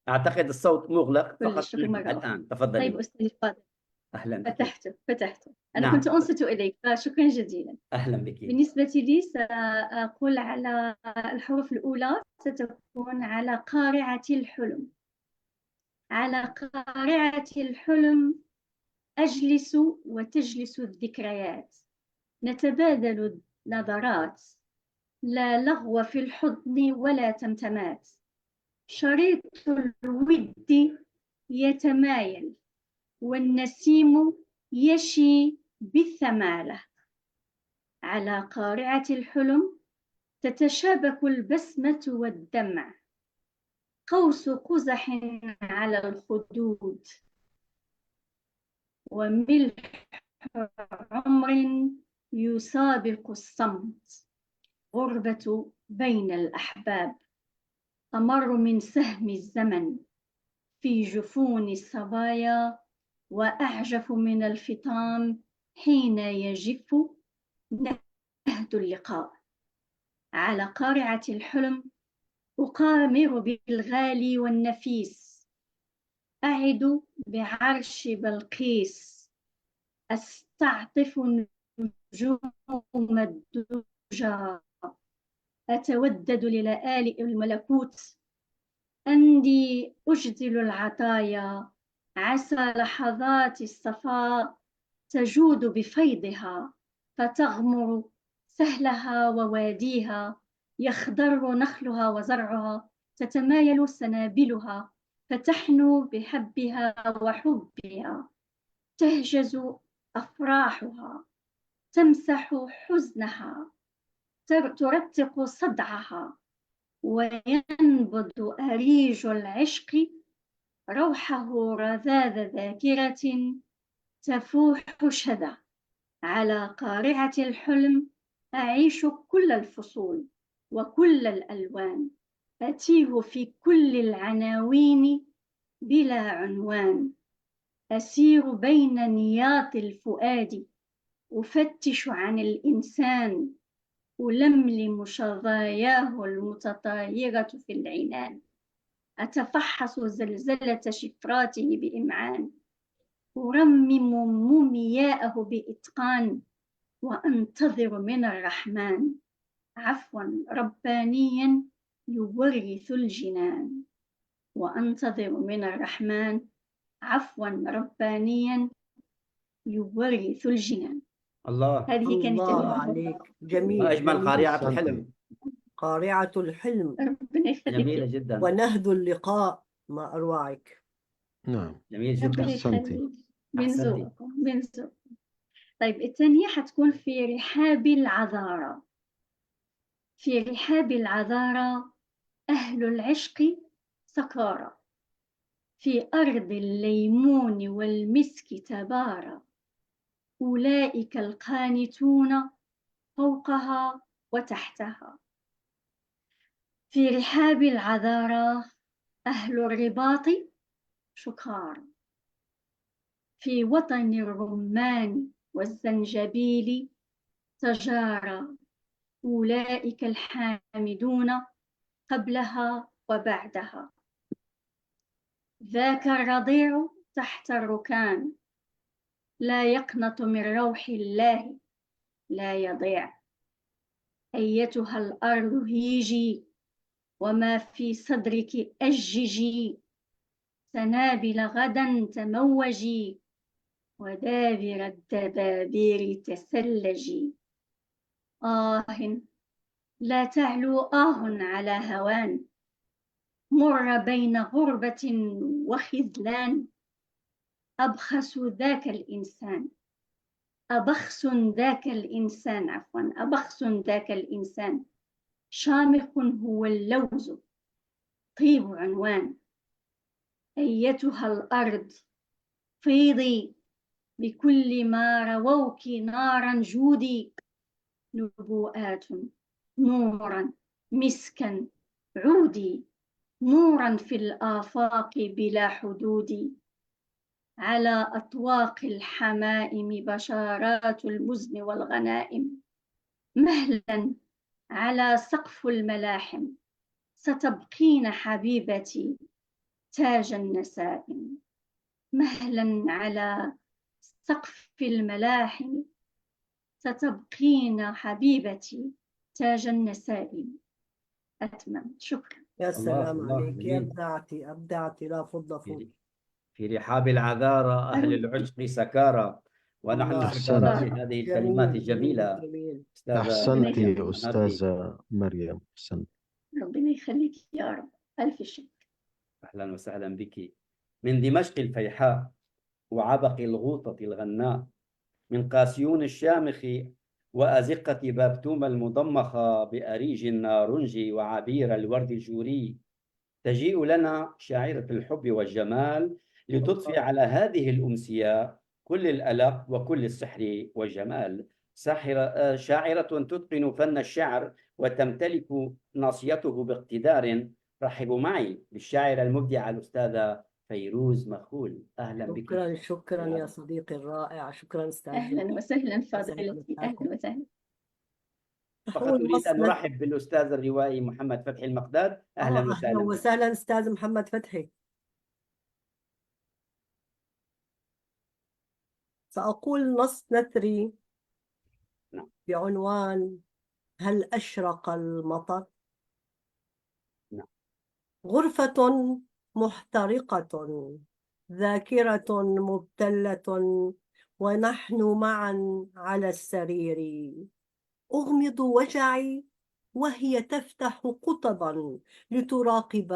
أعتقد الصوت مغلق كل فقط الشكر مرة أخرى. الآن. تفضلي. طيب أستاذ الفاضل، أهلا بك. فتحته أنا نعم. كنت أنصت إليك، فشكرا جزيلا. أهلا بك. بالنسبة لي سأقول على الحروف الأولى، ستكون على قارعة الحلم. على قارعة الحلم أجلس وتجلس الذكريات، نتبادل النظرات، لا لغو في الحضن ولا تمتمات، شريط الود يتمايل والنسيم يشي بالثمالة. على قارعة الحلم تتشابك البسمة والدمع، قوس قزح على الخدود، وملح عمر يسابق الصمت، غربة بين الأحباب، أمر من سهم الزمن في جفون الصبايا، وأعجف من الفطام حين يجف نهد اللقاء. على قارعة الحلم أقامر بالغالي والنفيس، أعد بعرش بلقيس، أستعطف نجوم الدجى، أتودد للآلئ الملكوت، أندي أجدل العطايا، عسى لحظات الصفاء تجود بفيضها، فتغمر سهلها وواديها، يخضر نخلها وزرعها، تتمايل سنابلها، فتحنو بحبها وحبها، تهجز أفراحها، تمسح حزنها، ترتق صدعها، وينبض أريج العشق روحه رذاذ ذاكرة تفوح شذا. على قارعة الحلم أعيش كل الفصول وكل الألوان، أتيه في كل العناوين بلا عنوان، أسير بين نياط الفؤاد، أفتش عن الإنسان، ألملم شظاياه المتطايرة في العنان، أتفحص زلزلة شفراته بإمعان، أرمم مومياءه بإتقان، وأنتظر من الرحمن عفوا ربانيا يورث الجنان. وأنتظر من الرحمن عفوا ربانيا يورث الجنان. الله. هذه كانت الله عليك، جميل أجمل جميل. قارعة أحسنتي. الحلم. قارعة الحلم ربنا جميلة يخليك. جدا. ونهد اللقاء، ما أروعك. نعم. جميل جدا. ربنا أحسنتي. يخليك. أحسنتي. بنزوركم. طيب الثانية حتكون في رحاب العذارى. في رحاب العذارى أهل العشق سكارى، في أرض الليمون والمسك تبارى، أولئك القانتون فوقها وتحتها. في رحاب العذارى أهل الرباط شكارى، في وطن الرمان والزنجبيل تجارى، أولئك الحامدون قبلها وبعدها. ذاك الرضيع تحت الركام، لا يقنط من روح الله، لا يضيع. أيتها الأرض هيجي وما في صدرك أججي، سنابل غدا تموجي، ودابر الدبابير تثلجي. لا تعلو على هوان، مر بين غربة وخذلان. أبخس ذاك الإنسان، أبخس ذاك الإنسان، شامخ هو اللوز، طيب عنوان. أيتها الأرض فيضي، بكل ما رووك نارا جودي. نبوءات نورا مسكا عودي، نورا في الآفاق بلا حدود. على أطواق الحمائم بشارات المزن والغنائم. مهلا على سقف الملاحم، ستبقين حبيبتي تاج النسائم. مهلا على سقف الملاحم، ستبقين حبيبتي تاج النسائم. أتمم. شكرا. يا الله سلام الله، عليك، يا جميل. أبدعتي لا فض فوق. في رحاب العذارى أهل العشق سكارى، ونحن الله، سكارى في أحسنت. هذه الكلمات جميل جميل الجميلة. جميل. أستاذة أحسنتي مريم، أستاذة مريم، أحسنت. ربنا يخليك يا رب. ألف شكر. أهلا وسهلا بك. من دمشق الفيحاء وعبق الغوطة الغناء، من قاسيون الشامخ وأزقة بابتوم المضمخة بأريج النارنج وعبير الورد الجوري، تجيء لنا شاعرة الحب والجمال لتضفي على هذه الأمسية كل الألق وكل السحر والجمال. شاعرة تتقن فن الشعر وتمتلك ناصيته باقتدار. رحبوا معي بالشاعرة المبدعة الأستاذة فيروز مخول. أهلا بك. شكرا شكرا يا صديقي الرائع. شكرا أستاذ. أهلا وسهلا فاضلتي. أهلا وسهلا. فقط أريد أن أرحب بالأستاذ الروائي محمد فتحي المقداد. أهلا وسهلا. أهلا وسهلا أستاذ محمد فتحي. سأقول نص نثري بعنوان هل أشرق المطر؟ غرفة محترقة، ذاكرة مبتلة، ونحن معا على السرير. أغمض وجعي وهي تفتح قطبا لتراقب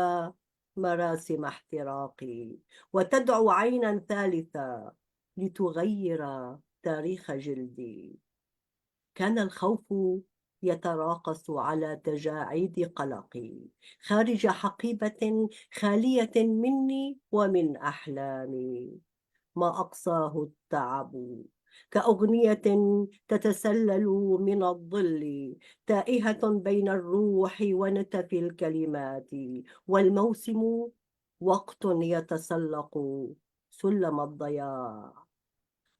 مراسم احتراقي، وتدعو عينا ثالثة لتغير تاريخ جلدي. كان الخوف يتراقص على تجاعيد قلقي خارج حقيبة خالية مني ومن أحلامي. ما أقصاه التعب، كأغنية تتسلل من الظل، تائهة بين الروح ونتف الكلمات. والموسم وقت يتسلق سلم الضياع،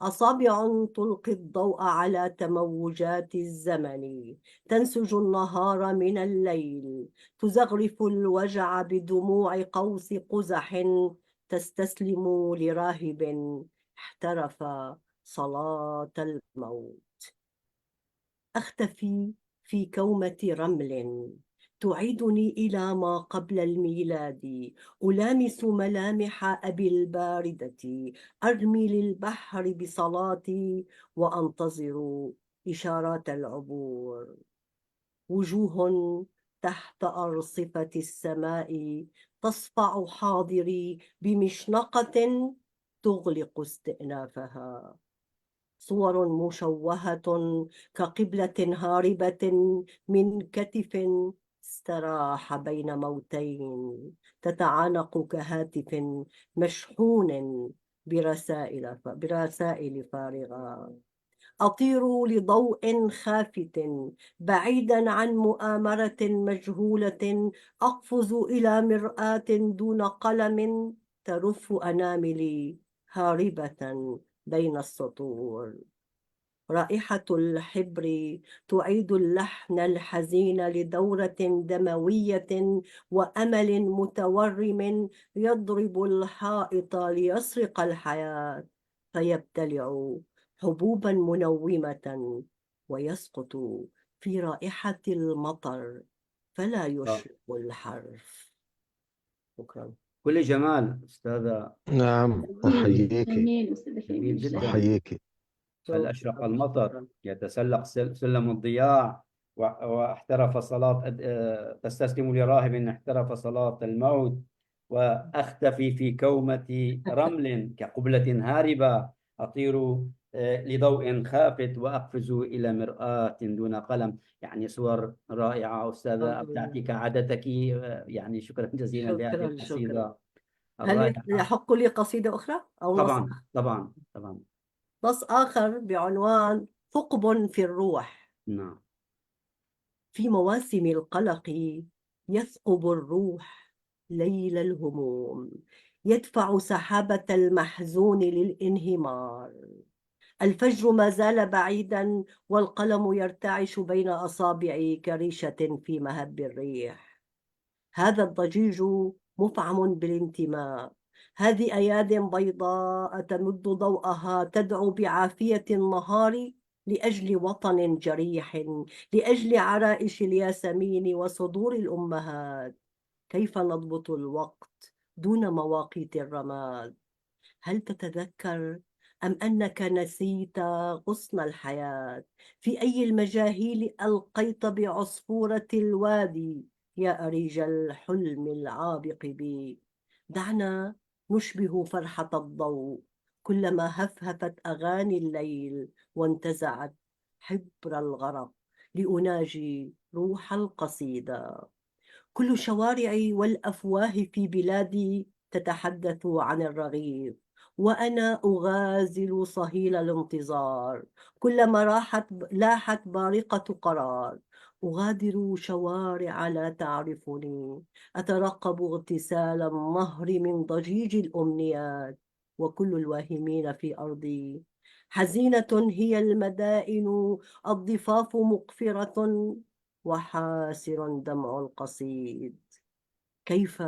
أصابع تلقي الضوء على تموجات الزمن، تنسج النهار من الليل، تزغرف الوجع بدموع قوس قزح، تستسلم لراهب احترف صلاة الموت. أختفي في كومة رمل تعيدني إلى ما قبل الميلاد، ألامس ملامح أبي الباردة، أرمي للبحر بصلاتي وأنتظر إشارات العبور. وجوه تحت أرصفة السماء تصفع حاضري بمشنقة تغلق استئنافها. صور مشوهة كقبلة هاربة من كتف استراح بين موتين، تتعانق كهاتف مشحون برسائل فارغة. أطير لضوء خافت بعيدا عن مؤامرة مجهولة، أقفز إلى مرآة دون قلم ترف أناملي هاربة بين السطور. رائحة الحبر تعيد اللحن الحزين لدورة دموية وأمل متورم يضرب الحائط ليسرق الحياة، فيبتلع حبوبا منومة ويسقط في رائحة المطر فلا يشرق الحرف. شكرا. كل جمال أستاذة. نعم، أحييك جميل أستاذ جميل فيروز. جدا. أحييك. هل أشرق شكرا. المطر شكرا. يتسلق سلم الضياع واحترف صلاة تستسلم لراهب احترف صلاة الموت، وأختفي في كومة رمل كقبلة هاربة، أطير لضوء خافت وأقفز إلى مرآة دون قلم. يعني صور رائعة أستاذة، أبدعتي كعادتك. يعني شكرا جزيلا لهذه شكرا. القصيدة هل الرائعة. يحق لي قصيدة أخرى أو نص؟ طبعا طبعا طبعا. نص آخر بعنوان ثقب في الروح. نعم. في مواسم القلق يثقب الروح ليل الهموم، يدفع سحابة المحزون للانهمار. الفجر ما زال بعيدا والقلم يرتعش بين أصابعي كريشة في مهب الريح. هذا الضجيج مفعم بالانتماء، هذه أياد بيضاء تمد ضوءها تدعو بعافية النهار لأجل وطن جريح، لأجل عرائش الياسمين وصدور الأمهات. كيف نضبط الوقت دون مواقيت الرماد؟ هل تتذكر أم أنك نسيت غصن الحياة؟ في أي المجاهيل ألقيت بعصفورة الوادي يا أريج الحلم العابق بي؟ دعنا نشبه فرحة الضوء كلما هفهفت أغاني الليل وانتزعت حبر الغرب لأناجي روح القصيدة. كل الشوارع والأفواه في بلادي تتحدث عن الرغيف، وأنا أغازل صهيل الانتظار. كلما لاحت بارقة قرار، أغادر شوارع لا تعرفني، أترقب اغتسال النهر من ضجيج الأمنيات. وكل الواهمين في أرضي حزينة هي المدائن، الضفاف مقفرة وحاسر دمع القصيد. كيف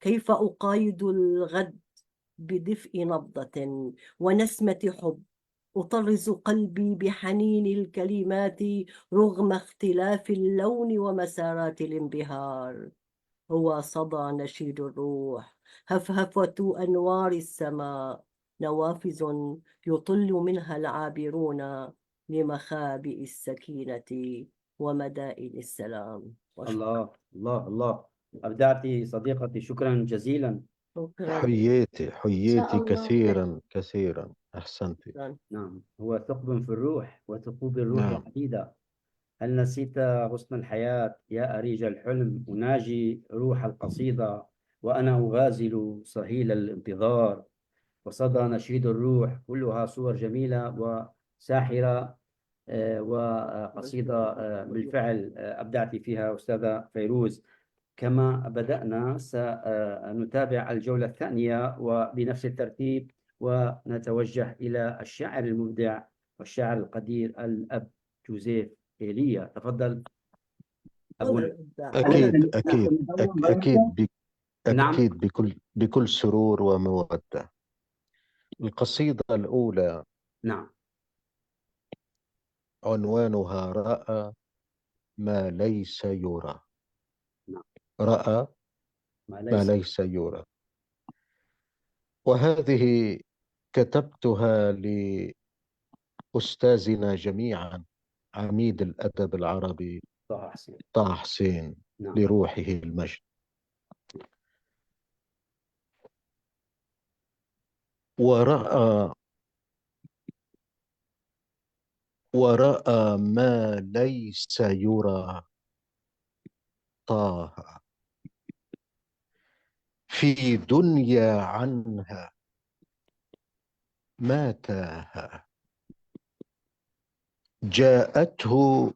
كيف أقايد الغد بدفء نبضة ونسمة حب، أطرز قلبي بحنين الكلمات رغم اختلاف اللون ومسارات الانبهار. هو صدى نشيد الروح، هفهفة أنوار السماء، نوافذ يطل منها العابرون لمخابئ السكينة ومدائن السلام. الله الله الله، أبدعتي صديقتي، شكرا جزيلا. شكرا. حييتي إن شاء حييتي الله. كثيرا كثيرا، أحسنتي. نعم، هو ثقب في الروح وثقوب الروح نعم. عديدة. هل نسيت غصن الحياة يا أريج الحلم؟ أناجي روح القصيدة وأنا أغازل صهيل الانتظار، وصدى نشيد الروح. كلها صور جميلة وساحرة، وقصيدة بالفعل أبدعت فيها أستاذة فيروز. كما بدأنا سنتابع الجولة الثانية وبنفس الترتيب، ونتوجه إلى الشاعر المبدع والشاعر القدير الأب جوزيف إيليا. تفضل أبونا. أكيد أكيد أكيد نعم. أكيد بكل سرور ومودة. القصيدة الأولى نعم. عنوانها رأى ما ليس يرى. نعم. رأى ما ليس يرى. وهذه كتبتها لأستاذنا جميعا عميد الأدب العربي طه حسين، نعم. لروحه المجد. ورأى ما ليس يرى طه في دنيا عنها ما تاه. جاءته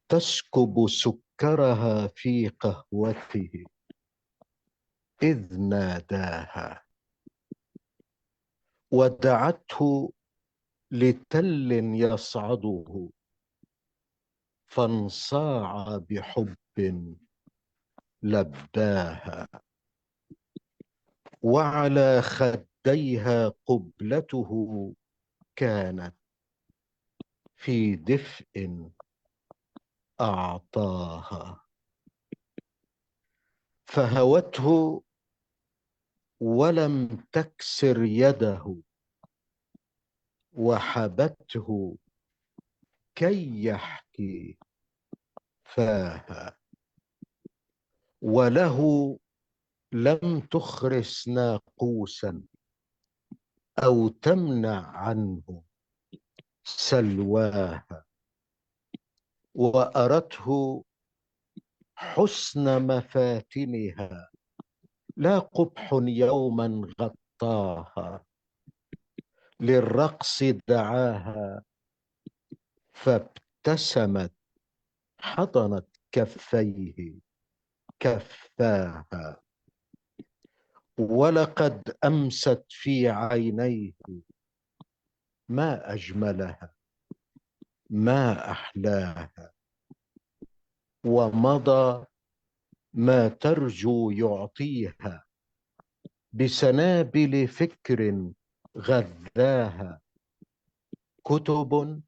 تسكب سكرها في قهوته إذ ناداها، ودعته لتل يصعده فانصاع بحب لباها. وعلى خديها قبلته كانت في دفء أعطاها. فهوته ولم تكسر يده، وحبته كي يحكي فاها، وله لم تخرس ناقوسا أو تمنع عنه سلواها، وأرته حسن مفاتنها، لا قبح يوما غطاها، للرقص دعاها فابتسمت، حضنت كفيه كفاها، ولقد أمست في عينيه ما أجملها ما أحلاها، ومضى ما ترجو يعطيها، بسنابل فكر غذاها، كتب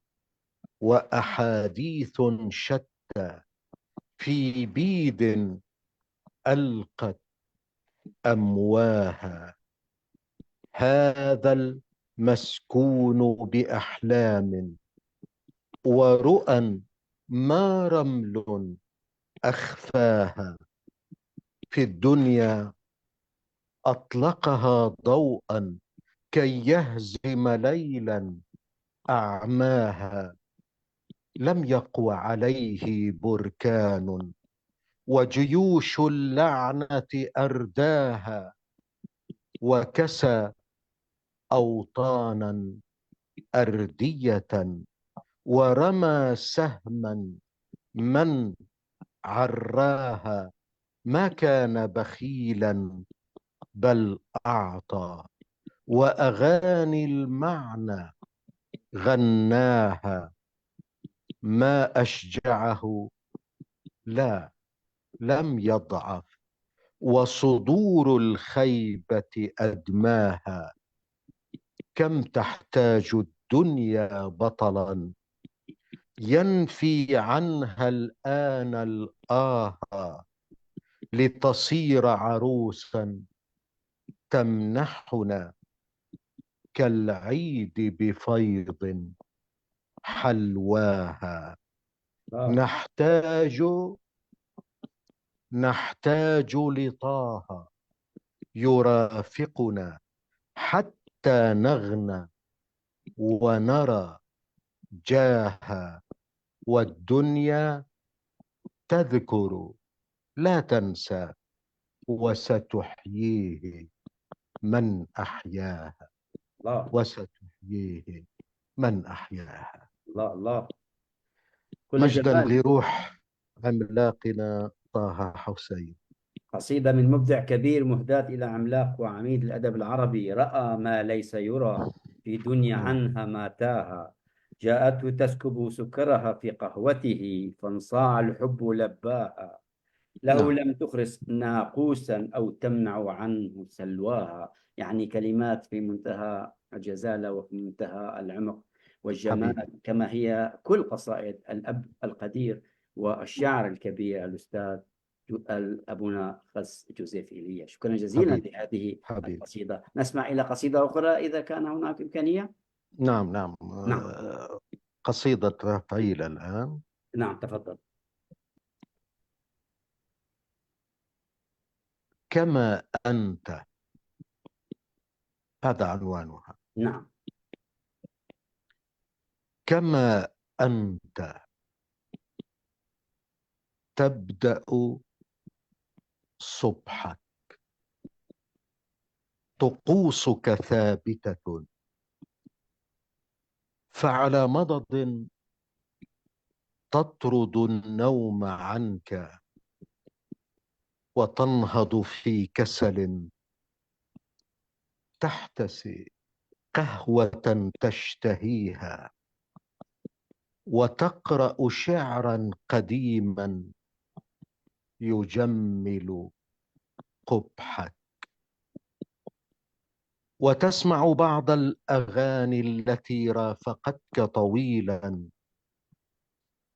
وأحاديث شتى في بيد ألقت أمواها. هذا المسكون بأحلام ورؤى ما رمل أخفاها، في الدنيا أطلقها ضوءا كي يهزم ليلا أعماها، لم يقو عليه بركان وجيوش اللعنة أرداها، وكسى أوطانا أردية، ورمى سهما من عراها، ما كان بخيلا بل أعطى، وأغاني المعنى غناها، ما أشجعه لا لم يضعف، وصدور الخيبة أدماها، كم تحتاج الدنيا بطلا ينفي عنها الآن الآه، لتصير عروسا تمنحنا كالعيد بفيض حلواها. نحتاج لطه يرافقنا حتى نغنى ونرى جاها، والدنيا تذكر لا تنسى، وستحييه من أحياها، الله وستحييه من أحياها. الله الله، كل مجدا جمال. لروح عملاقنا طه حسين. قصيدة من مبدع كبير مهداة إلى عملاق وعميد الأدب العربي، رأى ما ليس يرى في دنيا عنها ما تاها، جاءته تسكب سكرها في قهوته، فانصاع الحب لباها، له لم تخرس ناقوسا أو تمنع عنه سلواها. يعني كلمات في منتهى الجزالة وفي منتهى العمق والجمال، حبيبي. كما هي كل قصائد الأب القدير والشاعر الكبير الأستاذ أبونا خس جوزيف إيليا. شكرا جزيلا حبيبي. لهذه حبيبي. القصيدة. نسمع إلى قصيدة أخرى إذا كان هناك إمكانية. نعم نعم. نعم قصيدة رافعيل الآن. نعم تفضل. كما أنت، هذا عنوانها. نعم. كما أنت تبدأ صبحك، طقوسك ثابتة، فعلى مضض تطرد النوم عنك، وتنهض في كسل، تحتسي قهوة تشتهيها، وتقرأ شعرا قديما يجمل قبحك، وتسمع بعض الأغاني التي رافقتك طويلا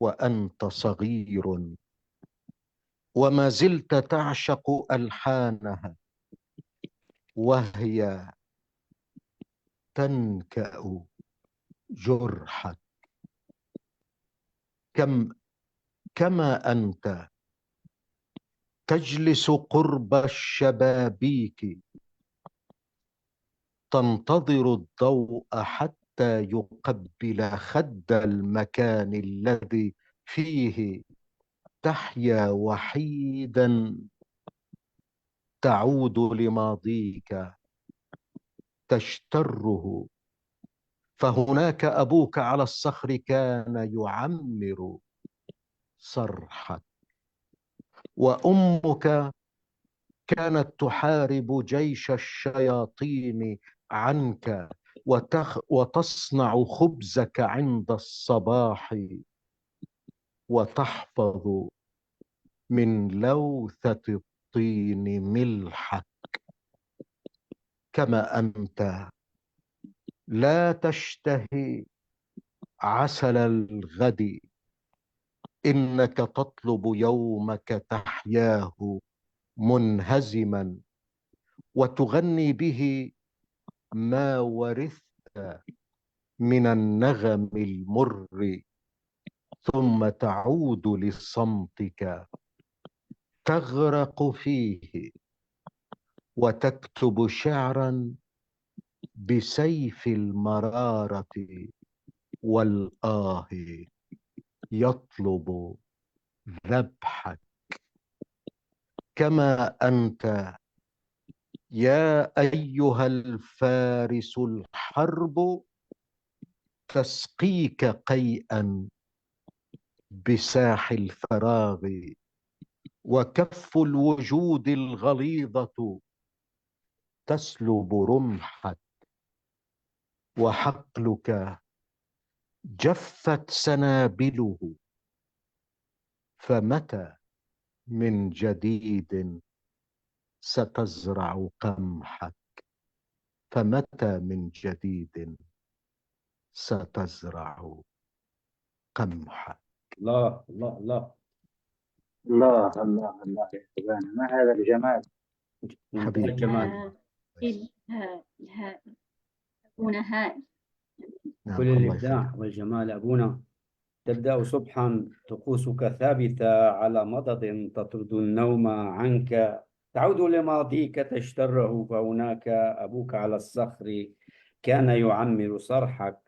وأنت صغير، وما زلت تعشق ألحانها وهي تنكأ جرحك. كما أنت تجلس قرب الشبابيك تنتظر الضوء حتى يقبل خد المكان الذي فيه تحيا وحيدا، تعود لماضيك تشتره. فهناك أبوك على الصخر كان يعمر صرحك، وأمك كانت تحارب جيش الشياطين عنك وتصنع خبزك عند الصباح وتحفظ من لوثة الطين ملحك. كما أنت لا تشتهي عسل الغد، إنك تطلب يومك تحياه منهزما وتغني به ما ورثت من النغم المر، ثم تعود لصمتك تغرق فيه وتكتب شعرا بسيف المرارة والآه يطلب ذبحك. كما أنت يا أيها الفارس الحرب تسقيك قيئا بساح الفراغ، وكف الوجود الغليظة تسلب رمحك، وحقلك جفت سنابله. فمتى من جديد ستزرع قمحك؟ فمتى من جديد ستزرع قمحك؟ الله الله الله. الله الله الله يا شباب، ما هذا الجمال. منتهى حبيبي الجمال. هائل أبونا هائل. نعم، كل الله الإبداع يخليك. والجمال أبونا. تبدأ صبحا طقوسك ثابتة على مضض تطرد النوم عنك، تعود لماضيك تشتره، فهناك أبوك على الصخر كان يعمر صرحك.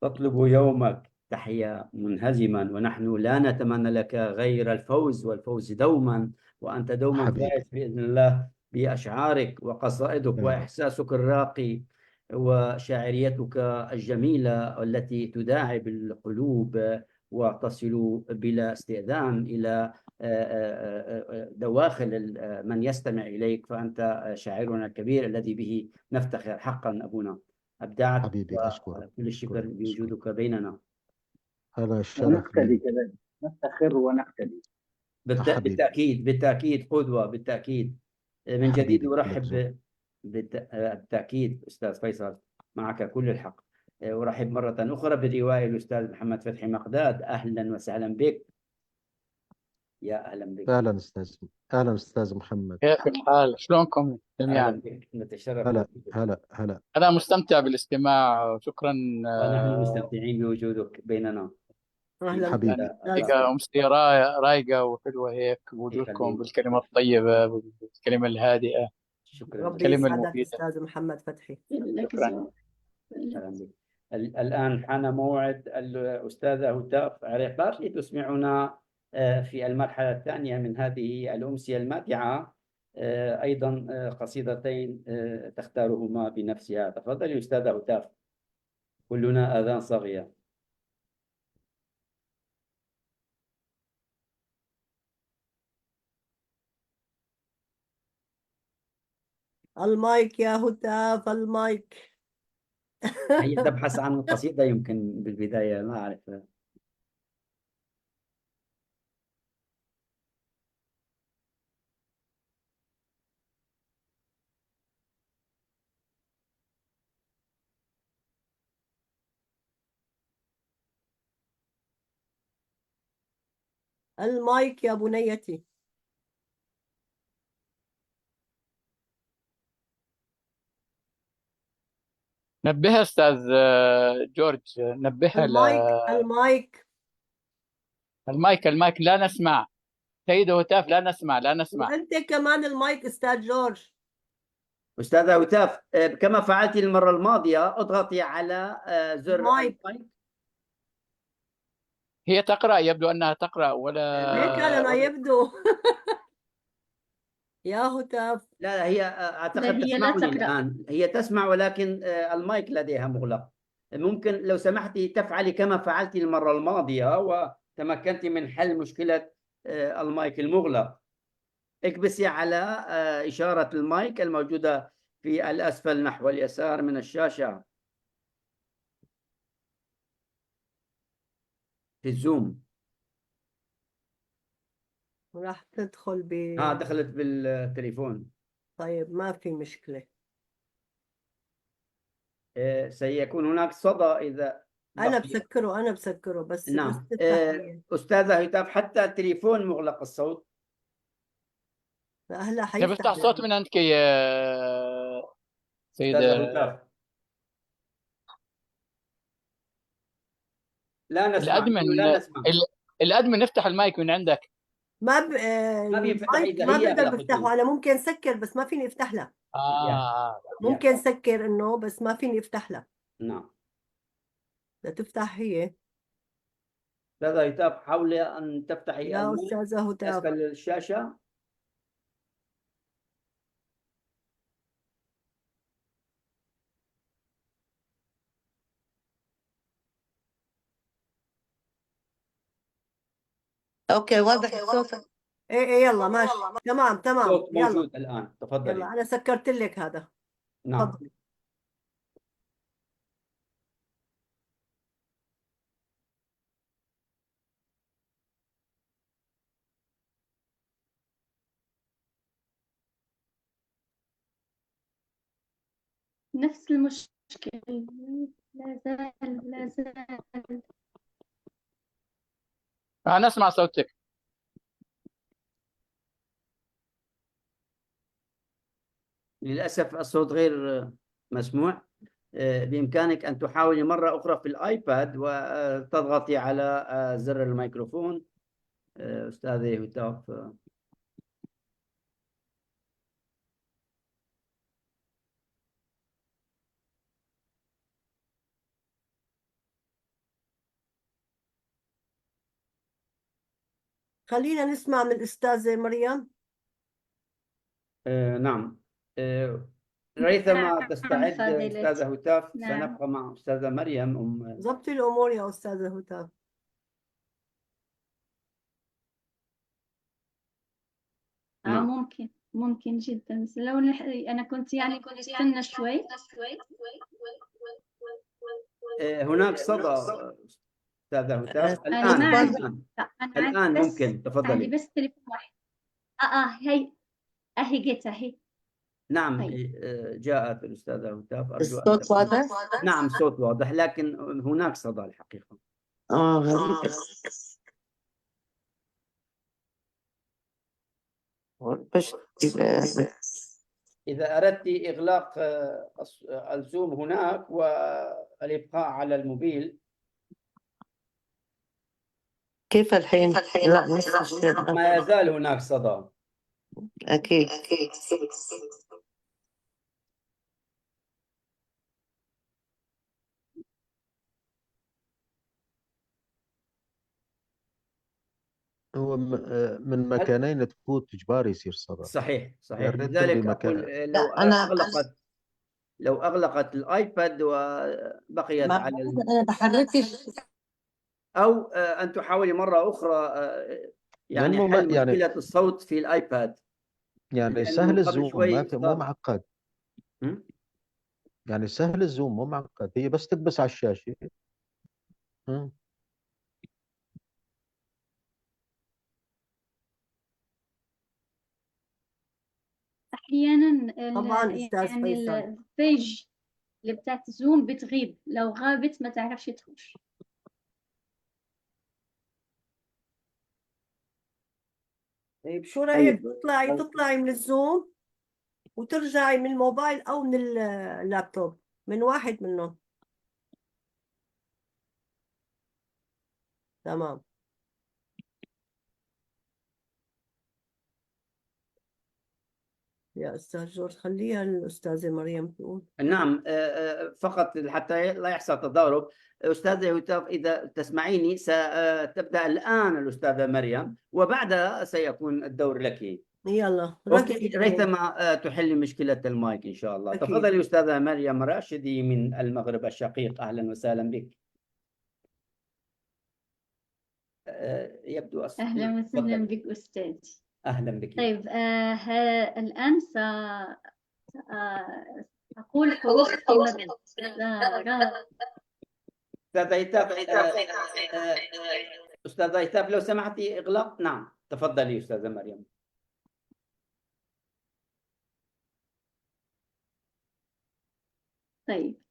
تطلب يومك تحيا منهزما، ونحن لا نتمنى لك غير الفوز، والفوز دوما، وأنت دوما حبيبي فائز بإذن الله بأشعارك وقصائدك يا رب. وإحساسك الراقي وشاعريتك الجميلة التي تداعب القلوب وتصل بلا استئذان إلى دواخل من يستمع إليك. فأنت شاعرنا الكبير الذي به نفتخر حقا أبونا. أبدعت، حبيبي أشكرك وكل الشكر أشكرك بوجودك بيننا. هذا الشرف ونقتدي لي. كذلك، نفتخر ونقتدي. حبيبي بالتأكيد بالتأكيد قدوة، بالتأكيد. من جديد حبيبي لك ذوق. أرحب بالتأكيد أستاذ فيصل، معك كل الحق. أرحب مرة أخرى بالروائي الأستاذ محمد فتحي مقداد. أهلا وسهلا بك. يا أهلا بك. أهلا أستاذ محمد. كيف الحال؟ شلونكم أهلا جميعا؟ بك، نتشرف هلا بوجودك. هلا أنا مستمتع بالاستماع وشكرا. ونحن مستمتعين بوجودك بيننا. أهلا بك يعني أستاذ. حقيقة أمسية رايقة وحلوة هيك، بوجودكم بالكلمة الطيبة بالكلمة الهادئة شكرا. ربي الكلمة يسعدك المفيدة. أستاذ محمد فتحي. لك شكرا. ذوق. أهلا بك. الآن حان موعد الأستاذة هتاف عريقات لتسمعنا في المرحلة الثانية من هذه الأمسية الماتعة أيضا قصيدتين تختارهما بنفسها. تفضلي أستاذة هتاف. كلنا آذان صاغية. المايك يا هتاف، المايك. هي تبحث عن قصيدة يمكن بالبداية، ما أعرف. المايك يا بنيتي. نبهها أستاذ جورج، نبهها المايك المايك لا نسمع. سيدة هتاف لا نسمع. وأنت كمان المايك أستاذ جورج. أستاذة هتاف، كما فعلت المرة الماضية اضغطي على زر المايك. المايك. هي تقرأ، يبدو أنها تقرأ ولا هيك أنا يبدو. يا هتاف. لا هي لا، أعتقد هي لا تسمعني تقرأ. الآن، هي تسمع ولكن المايك لديها مغلق. ممكن لو سمحتي تفعلي كما فعلت المرة الماضية وتمكنت من حل مشكلة المايك المغلق. اكبسي على إشارة المايك الموجودة في الأسفل نحو اليسار من الشاشة في الزوم. راح تدخل دخلت بالتليفون. طيب ما في مشكلة. سيكون هناك صدى إذا أنا بقي. بسكره بس نعم. تفتح هي. أستاذة هتاف، حتى التليفون مغلق الصوت. هلا بفتح حيفتح الصوت من عندك يا أستاذة سيدة. هتاف لا نسمع، نحن لا نسمع. الأدمن افتح المايك من عندك. ما ما بينفتح المايك إذا ما هي بقدر أغلقت بفتحه. أنا ممكن أسكر بس ما فيني أفتح لها. ممكن أسكر إنه بس ما فيني أفتح لها. نعم. لتفتح هي. أستاذة هتاف، حاولي أن تفتحي يا المايك أستاذة هتاف. أسفل الشاشة. اوكي واضح الصوت. إيه يلا ماشي. تمام الصوت يلا. موجود الآن، تفضلي. يلا أنا سكرت لك هذا. نعم. تفضلي. نفس المشكلة. لا زال. أنا أسمع صوتك. للأسف الصوت غير مسموع. بإمكانك أن تحاولي مرة أخرى في الآيباد وتضغطي على زر الميكروفون. أستاذة هتاف. خلينا نسمع من الأستاذة مريم. نعم. ريثما نعم تستعد فضيلتي. أستاذة هتاف، نعم. سنبقى مع أستاذة مريم ضبطي الأمور يا أستاذة هتاف. نعم. ممكن جدا، بس لو أنا كنت استنى شوي. هناك صدى أستاذة هتاف أنا الآن بس ممكن تفضلي. عندي بس تليفون واحد. هي جيت أهي. نعم. طيب. جاءت الأستاذة هتاف. أرجو أن الصوت واضح؟ نعم الصوت واضح، لكن هناك صدى الحقيقة. غريب. بس إذا أردت إغلاق الزوم هناك والإبقاء على الموبيل. كيف الحين؟ لا ما يزال هناك صدى. أكيد. هو من مكانين تفوت إجباري يصير صدى. صحيح. يا ريت لذلك تلغي أقول مكان. لو أغلقت الآيباد وبقيت على أنا بحركش. أو أن تحاولي مرة أخرى يعني حل مشكلة الصوت في الآيباد. يعني سهل الزوم مو صار. معقد. يعني سهل الزوم مو معقد، هي بس تكبس على الشاشة. أحيانا طبعا أستاذ فيصل. البيج اللي بتاعت زوم بتغيب، لو غابت ما تعرفش تخش. طيب شو رأيك تطلعي من الزوم وترجعي من الموبايل أو من اللابتوب؟ من واحد منهم. تمام. يا أستاذ جورج، خليها الأستاذة مريم تقول. نعم، فقط حتى لا يحصل تضارب. أستاذة يوتاف، إذا تسمعيني ستبدأ الآن الأستاذة مريم، وبعدها سيكون الدور لك. يلا أوكي، ركزي. ريثما تحل مشكلة المايك إن شاء الله. أكيد. تفضلي أستاذة مريم راشدي من المغرب الشقيق، أهلا وسهلا بك. يبدو أهلا وسهلا تفضلي. بك أستاذ. أهلا بك. طيب، الآن أقول حروف المد. أستاذة إيتاف، أستاذة إيتاف لو سمحتي إغلاق. نعم تفضلي أستاذة مريم. طيب.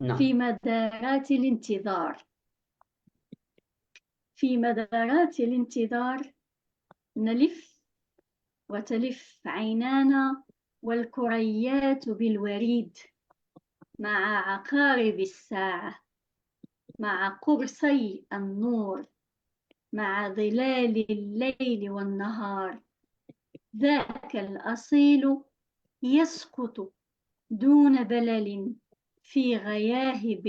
نعم. في مدارات الانتظار. في مدارات الانتظار نلف وتلف عينانا والكريات بالوريد، مع عقارب الساعة، مع قرصي النور، مع ظلال الليل والنهار. ذاك الأصيل يسقط دون بلل في غياهب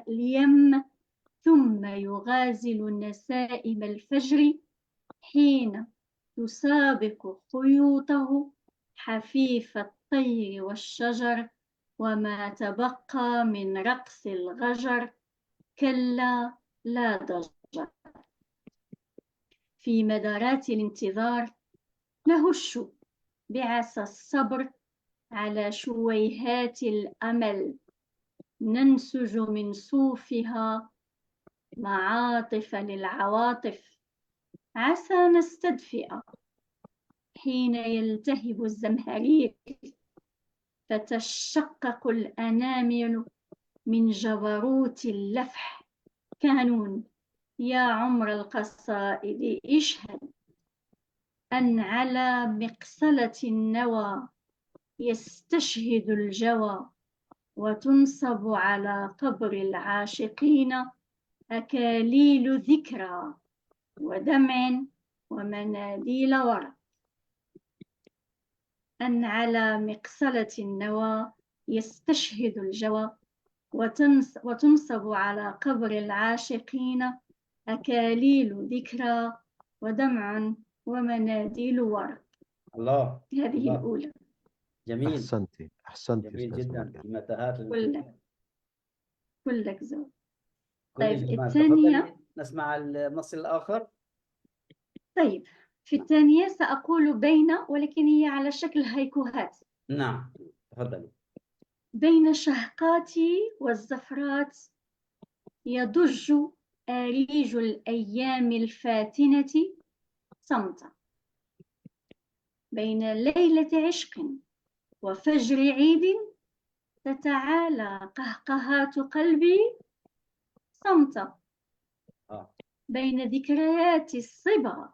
اليم، ثم يغازل نسائم الفجر حين تسابق خيوطه حفيف الطير والشجر، وما تبقى من رقص الغجر كلا لا ضجر. في مدارات الانتظار نهش بعصا الصبر على شويهات الأمل، ننسج من صوفها معاطف للعواطف، عسى نستدفئ حين يلتهب الزمهرير، فتشقق الأنامل من جبروت اللفح. كانون يا عمر القصائد اشهد أن على مقصلة النوى يستشهد الجوى، وتنصب على قبر العاشقين أكاليل ذكرى ودمع ومناديل ورق. أن على مقصلة النوى يستشهد الجوى، وتنصب على قبر العاشقين أكاليل ذكرى ودمع ومناديل ورق. الله. هذه الله. الأولى. جميل. أحسنتي جميل أستاذ جدا مريم. في متاهات كلك زود. كل طيب جمال. الثانية. تفضلي نسمع النص الآخر. طيب في الثانية سأقول بين، ولكن هي على شكل هيكوهات. نعم تفضلي. بين الشهقات والزفرات يضج آريج الأيام الفاتنة صمتا، بين ليلة عشق وفجر عيد تتعالى قهقهات قلبي صمتا، بين ذكريات الصبا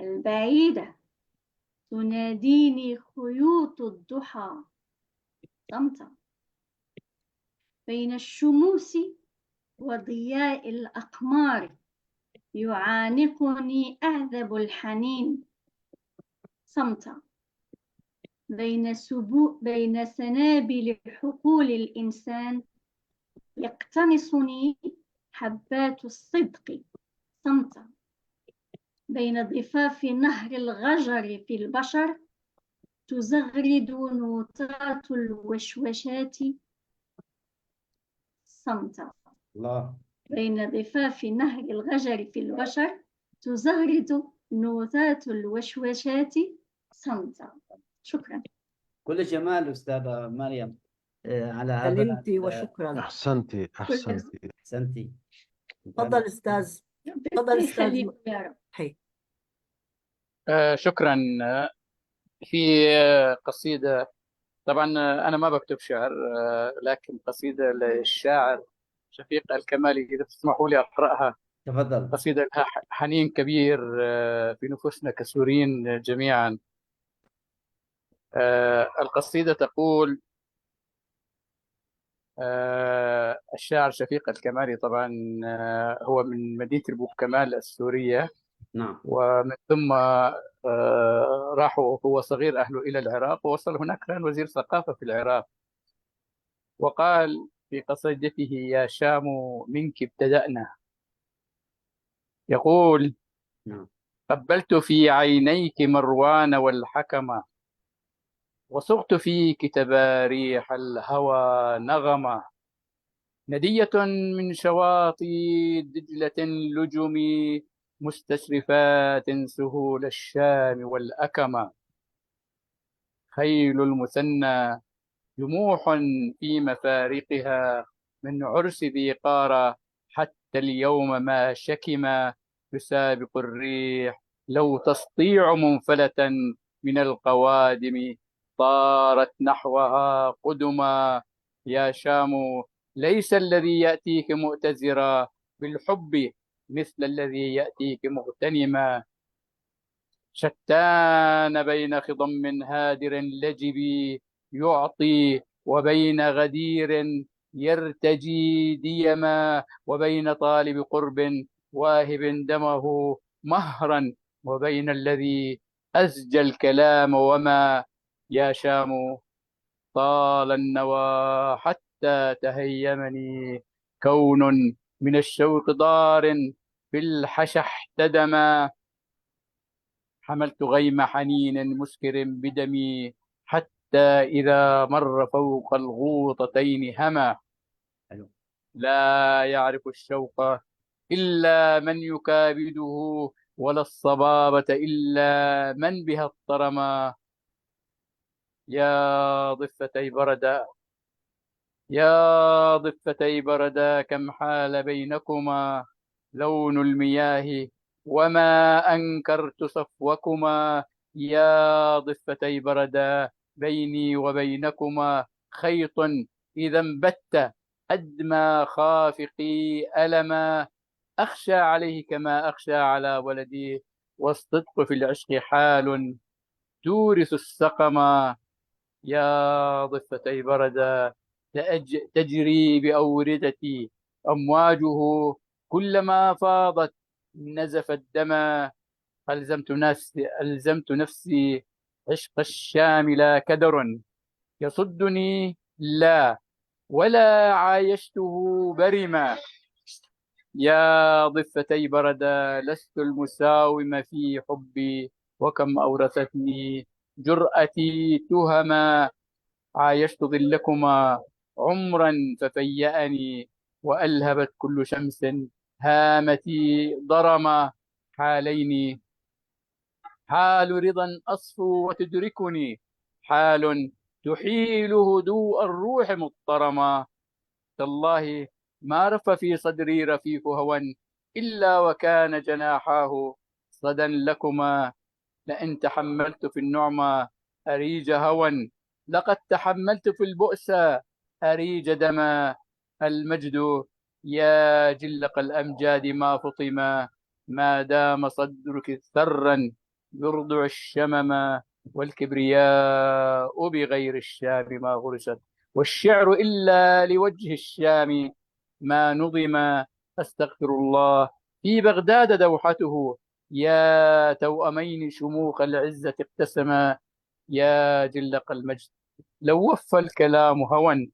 البعيدة تناديني خيوط الضحى صمتا، بين الشموس وضياء الأقمار يعانقني أعذب الحنين صمتا، بين سنابل حقول الإنسان يقتنصني حبات الصدق صمتا، بين ضفاف نهر الغجر في البشر تزغرد نوتات الوشوشات صمتا. الله. بين ضفاف نهر الغجر في البشر تزغرد نوتات الوشوشات صمتا. شكرا. كل جمال أستاذة مريم على هذا. سلمتي وشكرا. أحسنتي. أحسنتي. تفضل أستاذ. تفضل أستاذ. يا رب. حي. شكرا. في قصيدة، طبعا أنا ما بكتب شعر، لكن قصيدة للشاعر شفيق الكمالي، إذا تسمحوا لي أقرأها. تفضل. قصيدة لها حنين كبير في نفوسنا كسوريين جميعا. القصيدة تقول: الشاعر شفيق الكمالي طبعا هو من مدينة البوكمال السورية، نعم. ومن ثم راحوا هو صغير أهله إلى العراق، ووصل هناك كان وزير ثقافة في العراق، وقال في قصيدته يا شام منك ابتدأنا، يقول نعم. قبلت في عينيك مروان والحكم، وصغت فيك تباريح الهوى نغما، ندية من شواطئ دجلة اللجم، مستشرفات سهول الشام والأكما، خيل المثنى جموح في مفارقها، من عرس ذي قارة حتى اليوم ما شكما، يسابق الريح لو تسطيع منفلة من القوادم، طارت نحوها قدما، يا شام ليس الذي يأتيك مؤتزرا بالحب مثل الذي يأتيك مغتنما، شتان بين خضم هادر لجب يعطي، وبين غدير يرتجي ديما، وبين طالب قرب واهب دمه مهرا، وبين الذي أزجى الكلام وما، يا شام طال النوى حتى تهيمني، كون من الشوق ضار في الحشا احتدما، حملت غيم حنين مسكر بدمي، حتى إذا مر فوق الغوطتين هما، لا يعرف الشوق إلا من يكابده، ولا الصبابة إلا من بها اضطرما، يا ضفتي بردا يا ضفتي بردا كم حال بينكما لون المياه، وما أنكرت صفوكما، يا ضفتي بردا بيني وبينكما خيط إذا انبت أدمى خافقي ألما، أخشى عليه كما أخشى على ولدي، والصدق في العشق حال تورث السقما، يا ضفتي بردا تجري بأوردتي أمواجه، كلما فاضت نزف الدم، ألزمت نفسي عشق الشام لا كدر يصدني لا، ولا عايشته برما، يا ضفتي بردا لست المساوم في حبي، وكم أورثتني جرأتي تهما، عايشت ظلكما عمرا ففيأني، وألهبت كل شمس هامتي ضرما، حالين حال رضا أصفو وتدركني، حال تحيل هدوء الروح مضطرما، تالله ما رف في صدري رفيف هوى إلا وكان جناحاه صدا لكما، لئن تحملت في النعمى أريج هوى، لقد تحملت في البؤس أريج دما، المجد يا جلق الأمجاد ما فطما، ما دام صدرك ثرا يرضع الشمما، والكبرياء بغير الشام ما غرست، والشعر إلا لوجه الشام ما نظم، أستغفر الله في بغداد دوحته، يا توأمين شموخ العزة اقتسما، يا جلق المجد لو وفى الكلام هوى،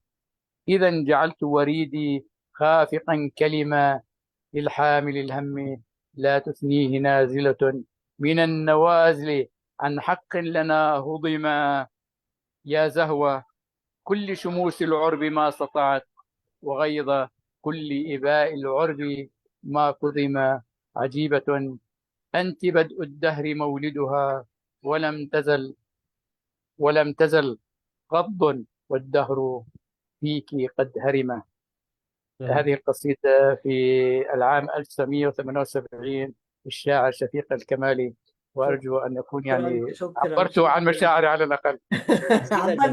إذا جعلت وريدي خافقا كلما، للحامل الهم لا تثنيه نازلة من النوازل عن حق لنا هضما، يا زهوة كل شموس العرب ما سطعت، وغيظ كل إباء العرب ما كظما، عجيبة أنت بدء الدهر مولدها، ولم تزل غض والدهر فيك قد هرم. هذه القصيدة في العام 1978 للشاعر شفيق الكمالي، وأرجو أن أكون يعني عبرت عن مشاعري على الأقل.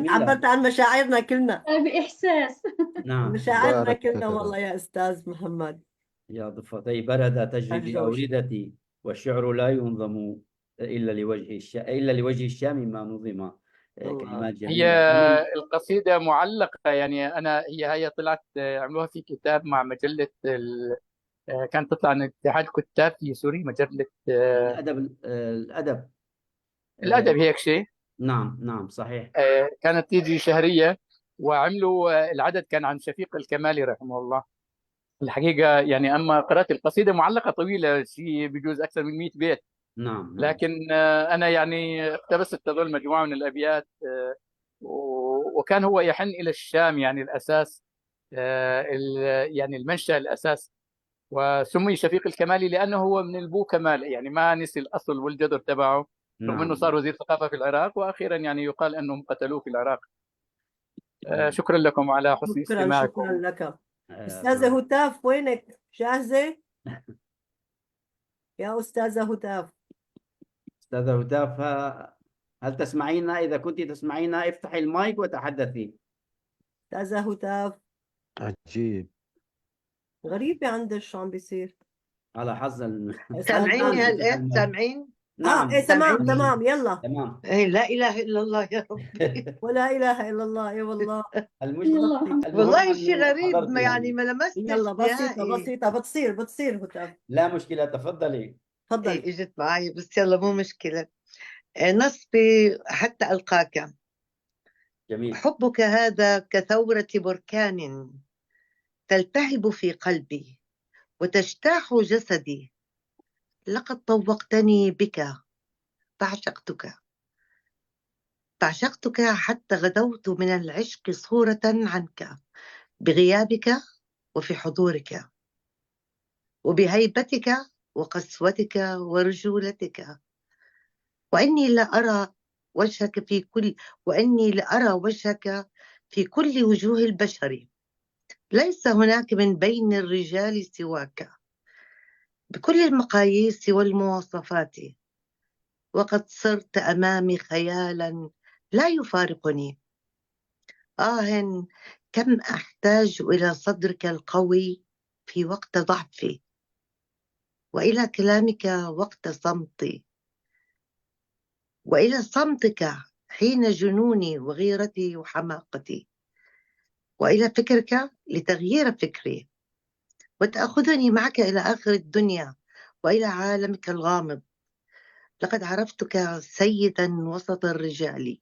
عبرت عن مشاعرنا كلنا بإحساس. نعم. مشاعرنا كلنا والله يا أستاذ محمد. يا ضفتي برد تجري أرجوش. بأوردتي، والشعر لا ينظم إلا لوجه الشام ما نظم، كلمات هي جميلة. القصيدة معلقة، يعني أنا هي طلعت عملوها في كتاب مع مجلة كانت تطلع عن اتحاد الكتاب في سوريا، مجلة الأدب. الأدب هيك شيء. نعم نعم صحيح. كانت تيجي شهرية، وعملوا العدد كان عن شفيق الكمالي رحمه الله. الحقيقة يعني أما قرأت القصيدة معلقة طويلة، شيء بجوز أكثر من 100 بيت، نعم نعم. لكن أنا يعني اقتبست تظل مجموعة من الأبيات، وكان هو يحن إلى الشام، يعني الأساس، يعني المنشأ الأساس. وسمي شفيق الكمالي لأنه هو من البو كمال، يعني ما نسي الأصل والجذر تبعه، رغم أنه نعم صار وزير ثقافة في العراق، وأخيرا يعني يقال أنهم قتلوه في العراق. نعم. شكرا لكم على حسن شكرا استماعكم. لك. أستاذة هتاف وينك؟ جاهزة؟ يا أستاذة هتاف. أستاذة هتاف، هل تسمعينا؟ إذا كنت تسمعينا افتحي المايك وتحدثي. أستاذة هتاف. عجيب. غريبة عندك شو عم بيصير. على حظ سامعيني هالآن؟ سامعين؟ نعم. إيه تمام تمام يلا. تمام. إيه لا إله إلا الله يا ربي. ولا إله إلا الله. يا والله. والله شيء غريب، حضرت يعني ما لمستش يلا بسيطة نهائي. بسيطة، بتصير هتاف. لا مشكلة، تفضلي. تفضلي. إيه إجت معي، بس يلا مو مشكلة. نصبي حتى ألقاك. جميل. حبك هذا كثورة بركان تلتهب في قلبي وتجتاح جسدي. لقد طوقتني بك، فعشقتك حتى غدوت من العشق صورة عنك، بغيابك وفي حضورك، وبهيبتك وقسوتك ورجولتك. وإني لأرى وجهك في كل وجوه البشر. ليس هناك من بين الرجال سواك بكل المقاييس والمواصفات. وقد صرت أمامي خيالا لا يفارقني. كم أحتاج إلى صدرك القوي في وقت ضعفي، وإلى كلامك وقت صمتي، وإلى صمتك حين جنوني وغيرتي وحماقتي، وإلى فكرك لتغيير فكري وتأخذني معك إلى آخر الدنيا وإلى عالمك الغامض. لقد عرفتك سيدا وسط الرجال،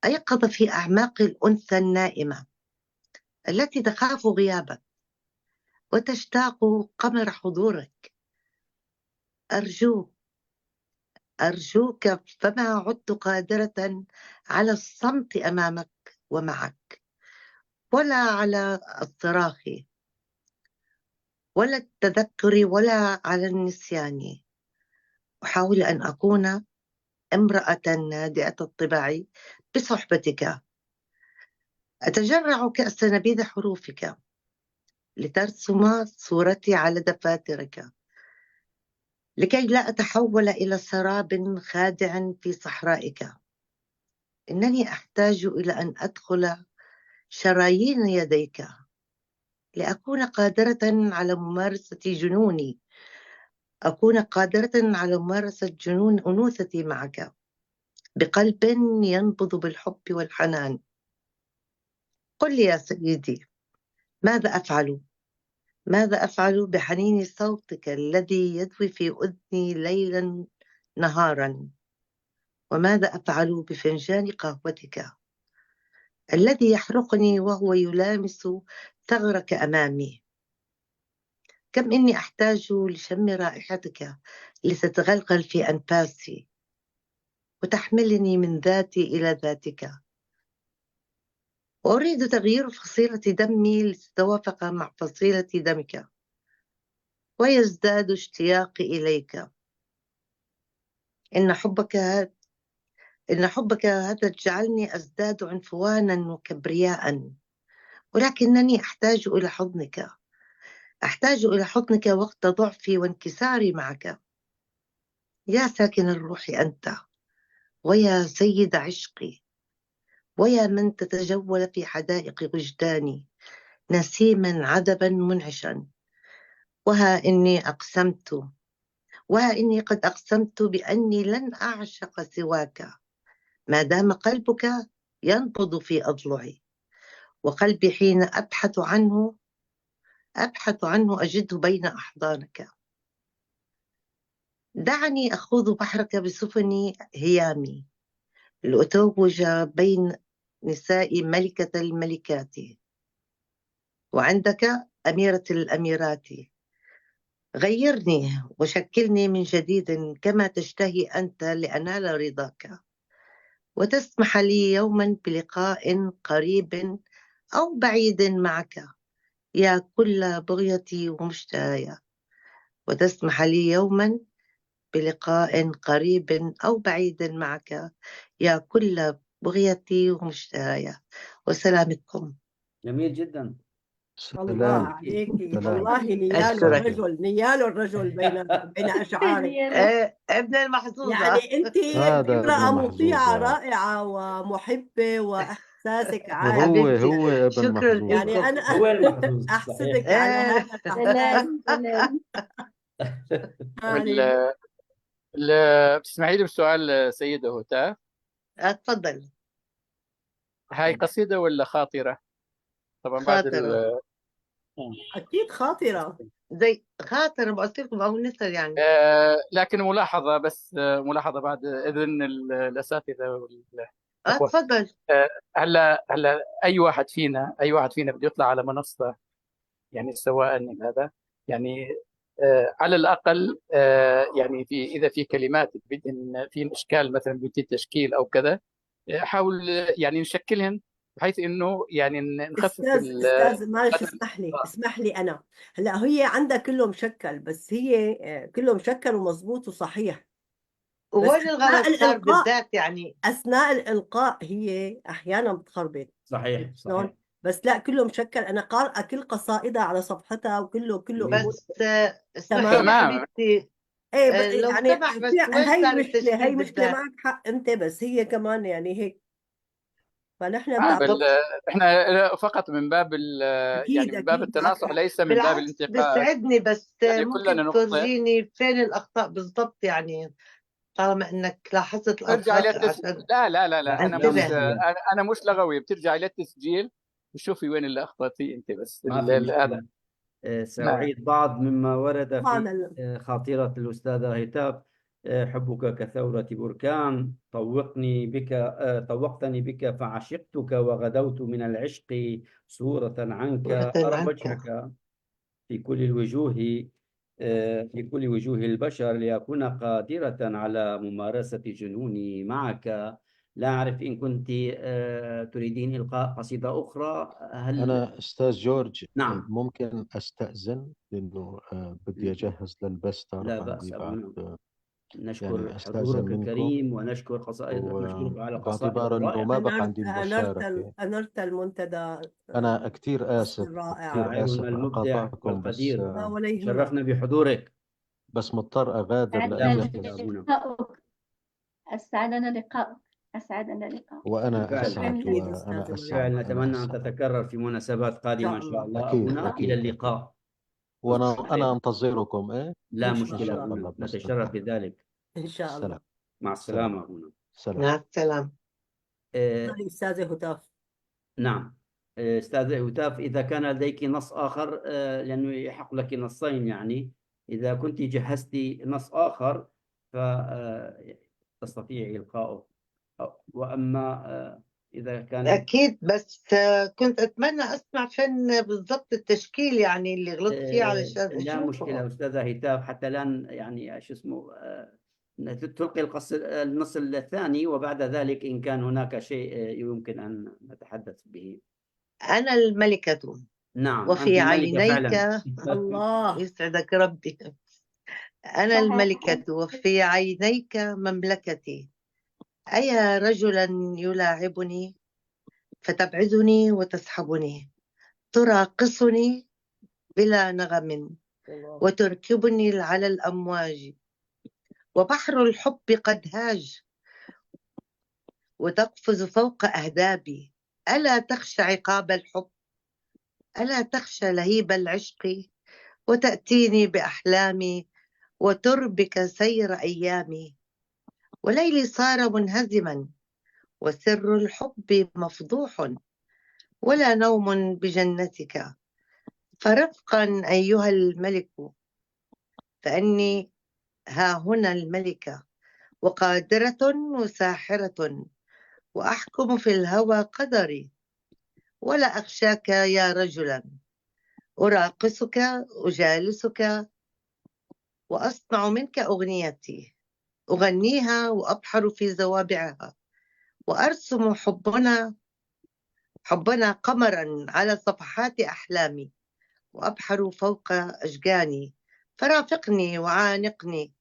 أيقظ في أعماق الأنثى النائمة التي تخاف غيابك وتشتاق قمر حضورك. أرجوك فما عدت قادرة على الصمت أمامك ومعك، ولا على الصراخ، ولا التذكر، ولا على النسيان. أحاول أن أكون امرأة هادئة الطباع بصحبتك. أتجرع كأس نبيذ حروفك لترسم صورتي على دفاترك، لكي لا أتحول إلى سراب خادع في صحرائك. إنني أحتاج إلى أن أدخل شرايين يديك لأكون قادرة على ممارسة جنوني، أكون قادرة على ممارسة جنون أنوثتي معك بقلب ينبض بالحب والحنان. قل لي يا سيدي، ماذا أفعل بحنين صوتك الذي يدوي في أذني ليلا نهارا؟ وماذا أفعل بفنجان قهوتك الذي يحرقني وهو يلامس ثغرك أمامي؟ كم إني أحتاج لشم رائحتك لتتغلغل في أنفاسي وتحملني من ذاتي إلى ذاتك. وأريد تغيير فصيلة دمي لتتوافق مع فصيلة دمك، ويزداد اشتياقي إليك. إن حبك هذا جعلني أزداد عنفوانا وكبرياء، ولكنني أحتاج إلى حضنك وقت ضعفي وانكساري معك. يا ساكن الروح أنت، ويا سيد عشقي، ويا من تتجول في حدائق وجداني نسيما عذبا منعشا. وها إني قد أقسمت بأني لن أعشق سواك ما دام قلبك ينبض في أضلعي، وقلبي حين أبحث عنه أجده بين أحضانك. دعني أخوض بحرك بسفن هيامي، لأتوج بين نساء ملكة الملكات، وعندك أميرة الأميرات. غيرني وشكلني من جديد كما تشتهي أنت لأنال رضاك، وتسمح لي يوما بلقاء قريب أو بعيد معك يا كل بغيتي ومشتهايا، وتسمح لي يوما بلقاء قريب أو بعيد معك يا كل بغيتي ومشتهايا. وسلامتكم. جميل جدا. الله سلام عليك، سلام. والله نيال أشكرك. الرجل، نيال الرجل بين أشعارك. ابن المحظوظة. يعني أنت هذا ابن امرأة مطيعة محظوظة، رائعة ومحبة، وإحساسك عالي. هو حبيبتي، ابن شكرا محظوظة. يعني لكم. أنا هو المحظوظ صحيح. أحسدك على هذا الإحساس. سلام. يعني بتسمحي لي بسؤال سيدة هتاف؟ اتفضل. هاي قصيدة ولا خاطرة؟ طبعا بعد خاطرة. أكيد خاطرة. زي خاطر بقصدكم أو نثر يعني. لكن ملاحظة بس، ملاحظة بعد إذن الأساتذة والأخوة. اتفضل. هلا أي واحد فينا بده يطلع على منصة، يعني سواء هذا يعني على الأقل يعني إذا في كلمات بدهن في إشكال مثلا بدي تشكيل أو كذا، حاول يعني نشكلهن بحيث إنه يعني نخفف أستاذ معلش، اسمح لي أنا. هلا هي عندها كله مشكل، بس هي كله مشكل ومظبوط وصحيح، بس وين الغلط أثناء صار الإلقاء بالذات يعني؟ أثناء الإلقاء هي أحيانا بتخربط. صحيح شلون؟ صحيح. بس لا، كله مشكل. أنا قارئة كل قصائدها على صفحتها، وكله أمور بس اسمحي لي تمام. حبيبتي، ايه لو يعني سمح، بس وين هي صار مشكلة، التشكيل بالذات؟ معك حق أنت، بس هي كمان يعني هيك. فنحن احنا فقط من باب يعني من باب أكيد معك التناصح، حق. ليس من باب بالعكس الانتقاد. بيسعدني، بس يعني كلنا ممكن نخطئ. تورجيني فين الأخطاء بالضبط يعني، طالما إنك لاحظت ترجع الأخطاء عشان لا انا مش انتبه. انا مش لغوي. بترجعي للتسجيل وشوفي وين اللي اخطأتي انت بس. ما في هذا مشكلة. نعم. سأعيد بعض مما ورد في طبعا خاطرة الأستاذة هتاف. حبك كثورة بركان، طوقتني بك فعشقتك، وغدوت من العشق صورة عنك، أرى عنك. وجهك في كل الوجوه، في كل وجوه البشر، لأكون قادرة على ممارسة جنوني معك. لا أعرف إن كنت تريدين إلقاء قصيدة أخرى. هل أنا أستاذ جورج، نعم. ممكن أستأذن لأنه بدي أجهز للبستر لا عندي بأس أبونا. بعد. نشكر يعني أستأذن حضورك منكم، الكريم، ونشكر نشكرك على قصائد باعتبار أنه ما الرائعة. بقى عندي المشاركة. أنرت المنتدى أنا كثير آسف، الرائع. شاعرنا المبدع أقاطعكم، بس والقدير، ولا يهمك. شرفنا بحضورك. بس مضطر أغادر سعدنا لا لأجهز. مشكلة أبونا. أسعدنا لقاؤك. أسعدنا لقاؤك. وأنا بالفعل. أسعد، أكيد وأنا أستاذ أسعد، بالفعل أنا نتمنى أن أسعد. تتكرر في مناسبات قادمة إن شاء الله أبونا. أكيد إلى أكيد. اللقاء. وأنا أنتظركم. إيه لا إن شاء مشكلة الله. أبونا، بس نتشرف بذلك. إن شاء الله. سلام. مع السلامة أبونا. سلام. مع السلامة. هذه أستاذة هتاف. نعم. أستاذ هتاف، إذا كان لديك نص آخر، لأنه يحق لك نصين، يعني إذا كنت جهزت نص آخر فتستطيع إلقاؤه، وأما إذا كان أكيد، بس كنت أتمنى أسمع فين بالضبط التشكيل يعني اللي غلطت فيه علشان لا أشوفه. مشكلة أستاذة هتاف، حتى الآن يعني شو اسمه تلقي النص الثاني، وبعد ذلك إن كان هناك شيء يمكن أن نتحدث به. أنا الملكة. نعم، وفي أنت ملكة عينيك. فعلا. الله. يسعدك ربي. أنا الملكة وفي عينيك مملكتي. أيا رجلا يلاعبني فتبعدني وتسحبني، تراقصني بلا نغم وتركبني على الأمواج، وبحر الحب قد هاج وتقفز فوق أهدابي. ألا تخشى عقاب الحب؟ ألا تخشى لهيب العشق؟ وتأتيني بأحلامي وتربك سير أيامي، وليلي صار منهزما وسر الحب مفضوح، ولا نوم بجنتك. فرفقا أيها الملك، فأني ها هنا الملكة، وقادرة وساحرة، وأحكم في الهوى قدري. ولا أخشاك يا رجلا، أراقصك، أجالسك، وأصنع منك أغنيتي، أغنيها وأبحر في زوابعها، وأرسم حبنا قمرا على صفحات أحلامي، وأبحر فوق أشجاني. فرافقني وعانقني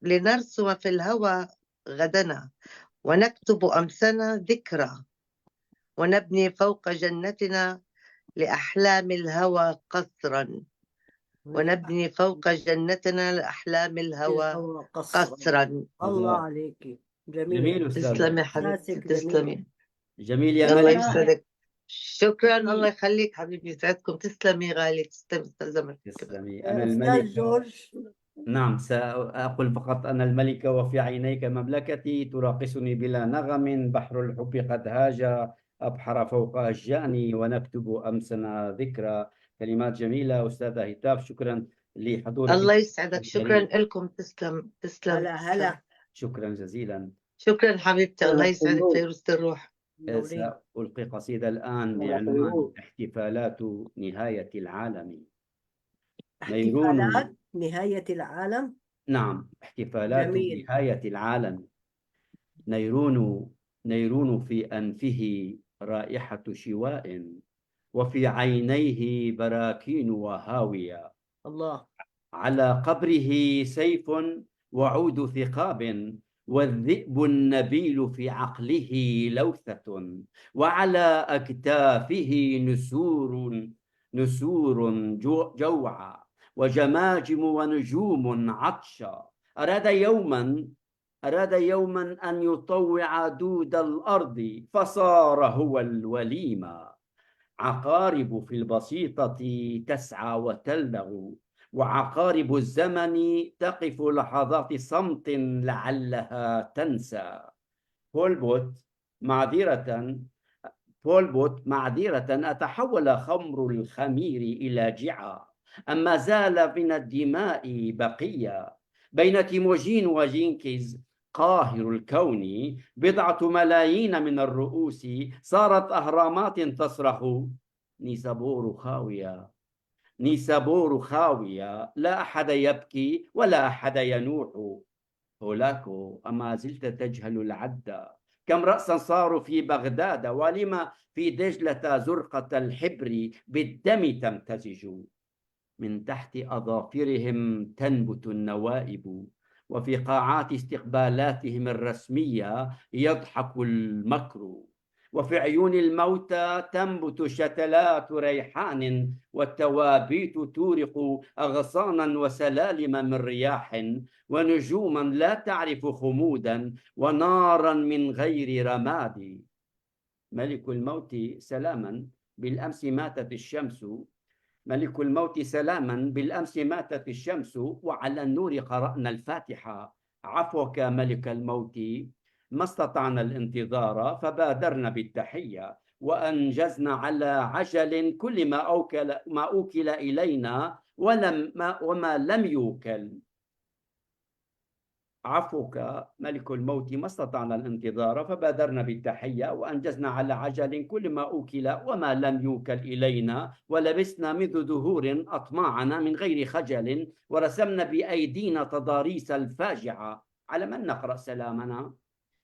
لنرسم في الهوى غدنا، ونكتب أمسنا ذكرى، ونبني فوق جنتنا لأحلام الهوى قصرا، ونبني فوق جنتنا لأحلام الهوى الهوى قصرا. قصرا. الله عليك، جميل. جميل أستاذ. تسلمي حبيبتي، إحساسك تسلمي. جميل. جميل يا الله ملك. يسعدك. شكرا، جميل. الله يخليك حبيبي، يسعدكم. تسلمي غالي، تسلمي أستاذ زمر. تسلمي. أنا أستاذ الملكة. جورج. نعم، سأقول فقط أنا الملكة وفي عينيك مملكتي، تراقصني بلا نغم، بحر الحب قد هاج، أبحر فوق أشجاني، ونكتب أمسنا ذكرى. كلمات جميلة أستاذة هتاف، شكرا لحضورك. الله يسعدك، شكرا الكريم. لكم. تسلم تسلم هلا تسلم. هلا. شكرا جزيلا. شكرا حبيبتي، الله يسعدك فيروز الروح. نورين. سألقي قصيدة الآن بعنوان احتفالات نهاية العالم. نيرون. احتفالات نهاية العالم. نعم، احتفالات جميل. نهاية العالم. نيرون في أنفه رائحة شواء، وفي عينيه براكين وهاوية. الله. على قبره سيف وعود ثقاب، والذئب النبيل في عقله لوثة، وعلى أكتافه نسور جوعى، وجماجم ونجوم عطشا. أراد يوما أن يطوع دود الأرض، فصار هو الوليمة. عقارب في البسيطة تسعى وتلدغ، وعقارب الزمن تقف لحظات صمت لعلها تنسى. بول بوت معذرة، أتحول خمر الخمير إلى جعة، أما زال من الدماء بقية. بين تيموجين وجينكيز قاهر الكون، بضعة ملايين من الرؤوس صارت أهرامات تصرخ: نيسابور خاوية، نيسابور خاوية، لا أحد يبكي ولا أحد ينوح. هولاكو، أما زلت تجهل العد؟ كم رأسا صاروا في بغداد، ولما في دجلة زرقة الحبر بالدم تمتزج؟ من تحت أظافرهم تنبت النوائب، وفي قاعات استقبالاتهم الرسمية يضحك المكر، وفي عيون الموتى تنبت شتلات ريحان، والتوابيت تورق أغصانا وسلالم من رياح، ونجوما لا تعرف خمودا، ونارا من غير رماد. ملك الموت سلاما، بالأمس ماتت الشمس. ملك الموت سلاما، بالأمس ماتت الشمس، وعلى النور قرأنا الفاتحة. عفوك ملك الموت، ما استطعنا الانتظار، فبادرنا بالتحية، وأنجزنا على عجل كل ما أوكل إلينا وما لم يوكل. عفوك ملك الموت، ما استطعنا الانتظار، فبادرنا بالتحية، وأنجزنا على عجل كل ما أوكل وما لم يوكل إلينا، ولبسنا منذ دهور أطماعنا من غير خجل، ورسمنا بأيدينا تضاريس الفاجعة. على من نقرأ سلامنا؟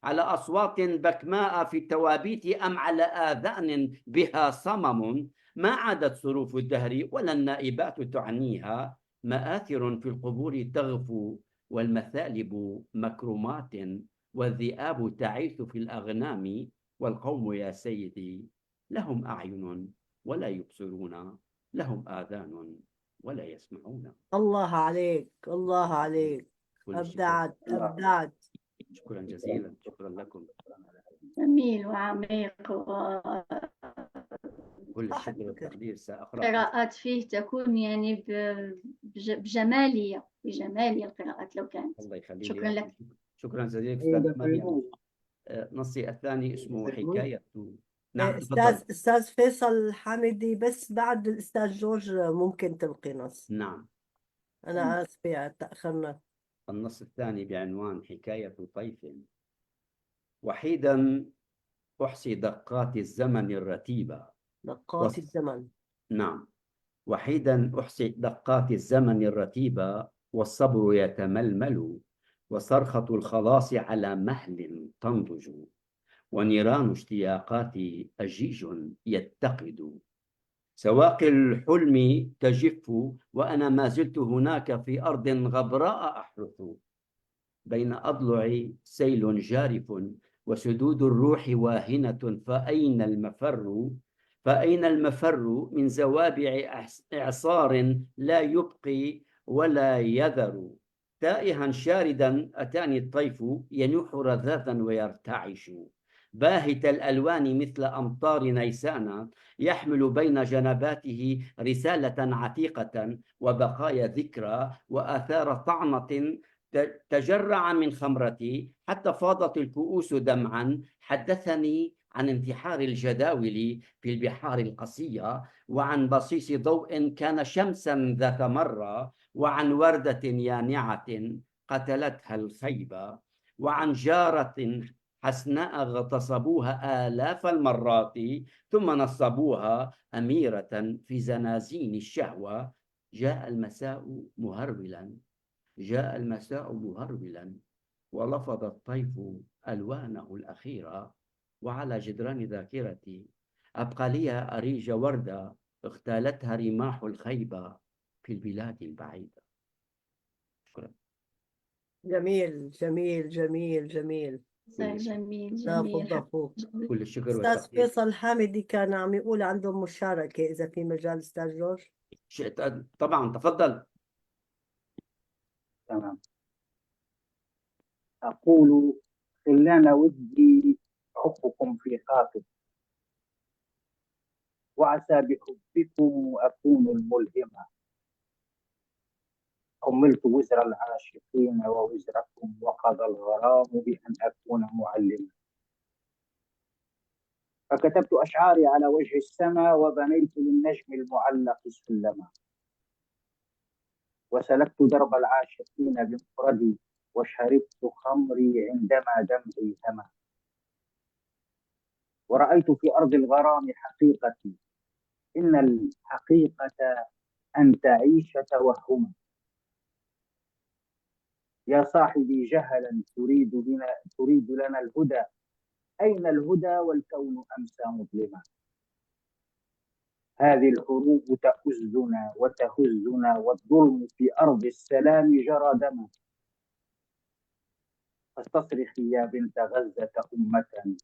على أصوات بكماء في التوابيت، أم على آذان بها صمم؟ ما عادت صروف الدهر ولا النائبات تعنيها. مآثر في القبور تغفو، والمثالب مكرمات، والذئاب تعيث في الأغنام. والقوم يا سيدي لهم أعين ولا يبصرون، لهم آذان ولا يسمعون. الله عليك، الله عليك. أبدعت أبدعت. شكرا جزيلا، شكرا لكم. جميل وعميق، كل الشكر والتقدير. سأقرأ قراءات فيه تكون يعني بجمالية القراءات لو كانت. الله يخليك. شكرا لك. شكرا جزيلا أستاذ مريم. نصي الثاني اسمه حكاية. نعم أستاذ فيصل حامدي، بس بعد الأستاذ جورج ممكن تلقي نص. نعم. أنا آسفة تأخرنا. النص الثاني بعنوان حكاية طيف. وحيدا أحصي دقات الزمن الرتيبة. دقات الزمن. نعم. وحيدا أحصي دقات الزمن الرتيبة، والصبر يتململ، وصرخة الخلاص على مهل تنضج، ونيران اشتياقاتي أجيج يتقد. سواقي الحلم تجف، وأنا ما زلت هناك في أرض غبراء أحرث، بين أضلعي سيل جارف، وسدود الروح واهنة. فأين المفر؟ فأين المفر من زوابع إعصار لا يبقي ولا يذر؟ تائها شاردا أتاني الطيف، ينوح رذاذا ويرتعش، باهت الألوان مثل أمطار نيسان، يحمل بين جنباته رسالة عتيقة، وبقايا ذكرى وآثار طعنة تجرع من خمرتي حتى فاضت الكؤوس دمعا. حدثني عن انتحار الجداول في البحار القصية، وعن بصيص ضوء كان شمسا ذات مرة، وعن وردة يانعة قتلتها الخيبة، وعن جارة حسناء اغتصبوها آلاف المرات، ثم نصبوها أميرة في زنازين الشهوة. جاء المساء مهرولا، جاء المساء مهرولا، ولفظ الطيف ألوانه الأخيرة، وعلى جدران ذاكرتي أبقى لي أريج وردة اغتالتها رماح الخيبة في البلاد البعيدة. شكرا. جميل جميل جميل جميل. جميل ضافوك ضافوك. كل الشكر أستاذ والتقدير. فيصل حامدي كان عم يقول عندهم مشاركة، إذا في مجال أستاذ جورج. طبعا تفضل. تمام. أقول خلانا ودي حبكم في خاطر، وعسى بحبكم أكون الملهمة. حملت وزر العاشقين ووزركم، وقضى الغرام بأن أكون معلما. فكتبت أشعاري على وجه السماء، وبنيت للنجم المعلق سلما. وسلكت درب العاشقين بمفردي، وشربت خمري عندما دمعي هما. ورأيت في أرض الغرام حقيقتي، إن الحقيقة أن تعيش توهما. يا صاحبي جهلا تريد لنا الهدى، أين الهدى والكون أمسى مظلما. هذه الحروب تؤزنا وتهزنا، والظلم في أرض السلام جرى دما. فاستصرخي يا بنت غزة أمة،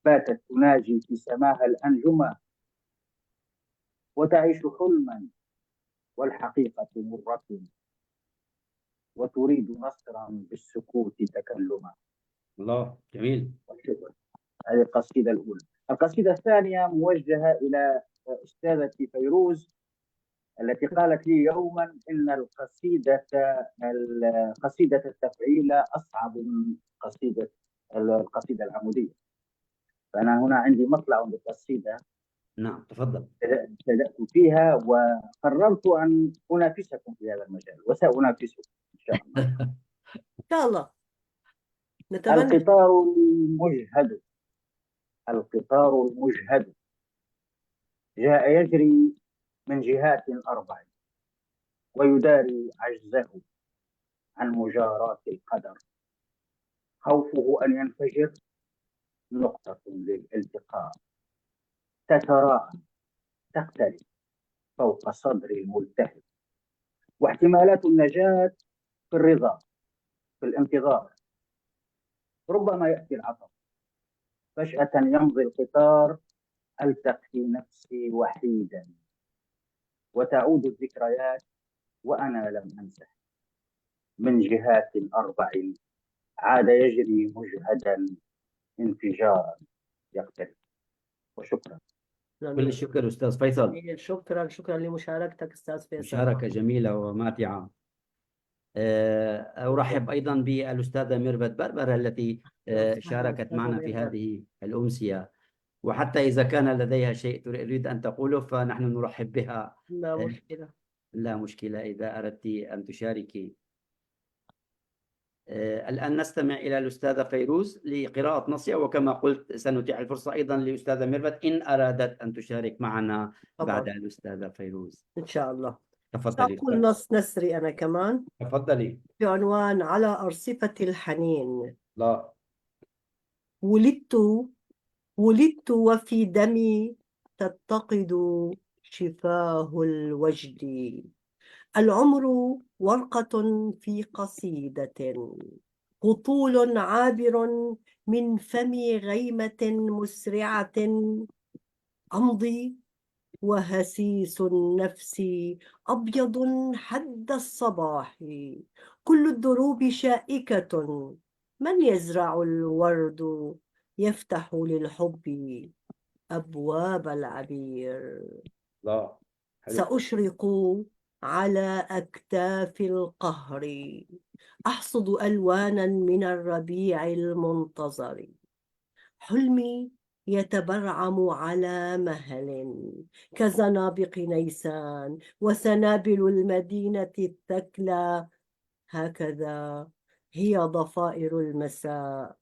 باتت تناجي في سماها الأنجما، وتعيش حلما والحقيقة مرة، وتريد نصرا بالسكوت تكلما. الله جميل. هذه القصيدة الأولى. القصيدة الثانية موجهة إلى أستاذتي فيروز، التي قالت لي يوما إن قصيدة التفعيل أصعب من القصيدة العمودية. فأنا هنا عندي مطلع بالقصيدة. نعم تفضل. بدأت فيها وقررت أن أنافسكم في هذا المجال، وسأنافسكم إن شاء الله. إن شاء الله نتمنى. القطار المجهد جاء يجري من جهات 4، ويداري عجزه عن مجاراة القدر. خوفه أن ينفجر نقطة للالتقاء، تتراءى تقترب فوق صدر الملتهب. واحتمالات النجاة في الرضا، في الانتظار. ربما يأتي العطب، فجأة يمضي القطار، ألتقي نفسي وحيدا، وتعود الذكريات وأنا لم أنسى. من جهات 4 عاد يجري مجهدا انفجارا يقترب. وشكرا. كل الشكر أستاذ فيصل. شكرا لمشاركتك أستاذ فيصل. مشاركة جميلة وماتعة. أرحب أيضا بالأستاذة ميرفت بربرة التي شاركت معنا في هذه الأمسية، وحتى إذا كان لديها شيء تريد أن تقوله فنحن نرحب بها. لا مشكلة. لا مشكلة إذا أردت أن تشاركي. الآن نستمع إلى الأستاذة فيروز لقراءة نصها، وكما قلت سنتيح الفرصة أيضا للأستاذة ميرفت إن أرادت أن تشارك معنا بعد طبعا الأستاذة فيروز. إن شاء الله. تفضلي. سأقول نص نسري أنا كمان تفضلي. بعنوان على أرصفة الحنين. لا. ولدت وفي دمي تتقد شفاه الوجد. العمر ورقة في قصيدة، هطول عابر من فم غيمة مسرعة. أمضي وهسيس النفس أبيض حد الصباح. كل الدروب شائكة، من يزرع الورد يفتح للحب أبواب العبير. لا. سأشرق على أكتاف القهر، أحصد ألوانا من الربيع المنتظر. حلمي يتبرعم على مهل كزنابق نيسان وسنابل المدينة الثكلى. هكذا هي ضفائر المساء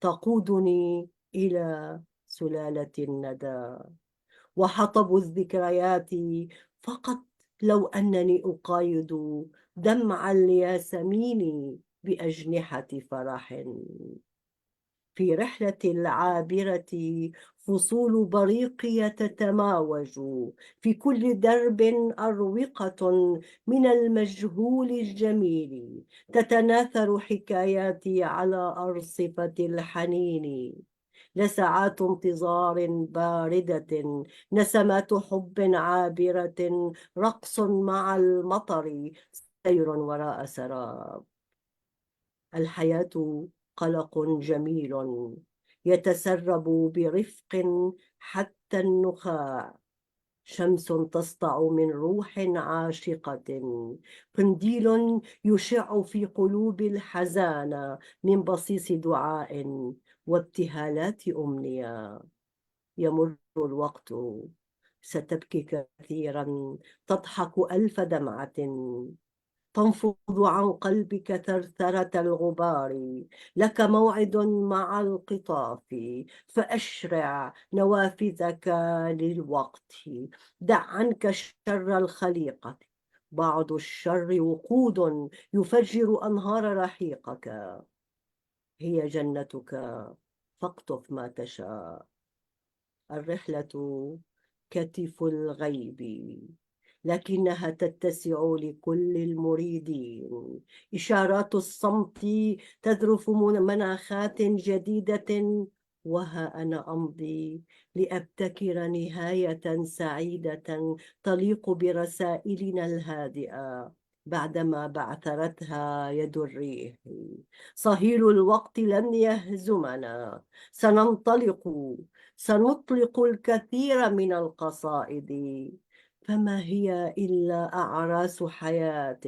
تقودني إلى سلالة الندى. وحطب الذكريات فقط لو أنني أقايد دمع الياسمين بأجنحة فرح. في رحلة العابرة فصول بريقي تتماوج، في كل درب أروقة من المجهول الجميل. تتناثر حكاياتي على أرصفة الحنين. لساعات انتظار باردة، نسمات حب عابرة، رقص مع المطر، سير وراء سراب. الحياة قلق جميل يتسرب برفق حتى النخاع. شمس تسطع من روح عاشقة، قنديل يشع في قلوب الحزانة من بصيص دعاء وابتهالات أمنية. يمر الوقت، ستبكي كثيرا، تضحك ألف دمعة، تنفض عن قلبك ثرثرة الغبار. لك موعد مع القطاف، فأشرع نوافذك للوقت. دع عنك شر الخليقة، بعض الشر وقود يفجر أنهار رحيقك. هي جنتك، فاقطف ما تشاء. الرحلة كتف الغيب، لكنها تتسع لكل المريدين. إشارات الصمت تذرف مناخات جديدة، وها أنا أمضي لأبتكر نهاية سعيدة تليق برسائلنا الهادئة بعدما بعثرتها يد الريح. صهيل الوقت لن يهزمنا، سنطلق الكثير من القصائد. فما هي إلا أعراس حياة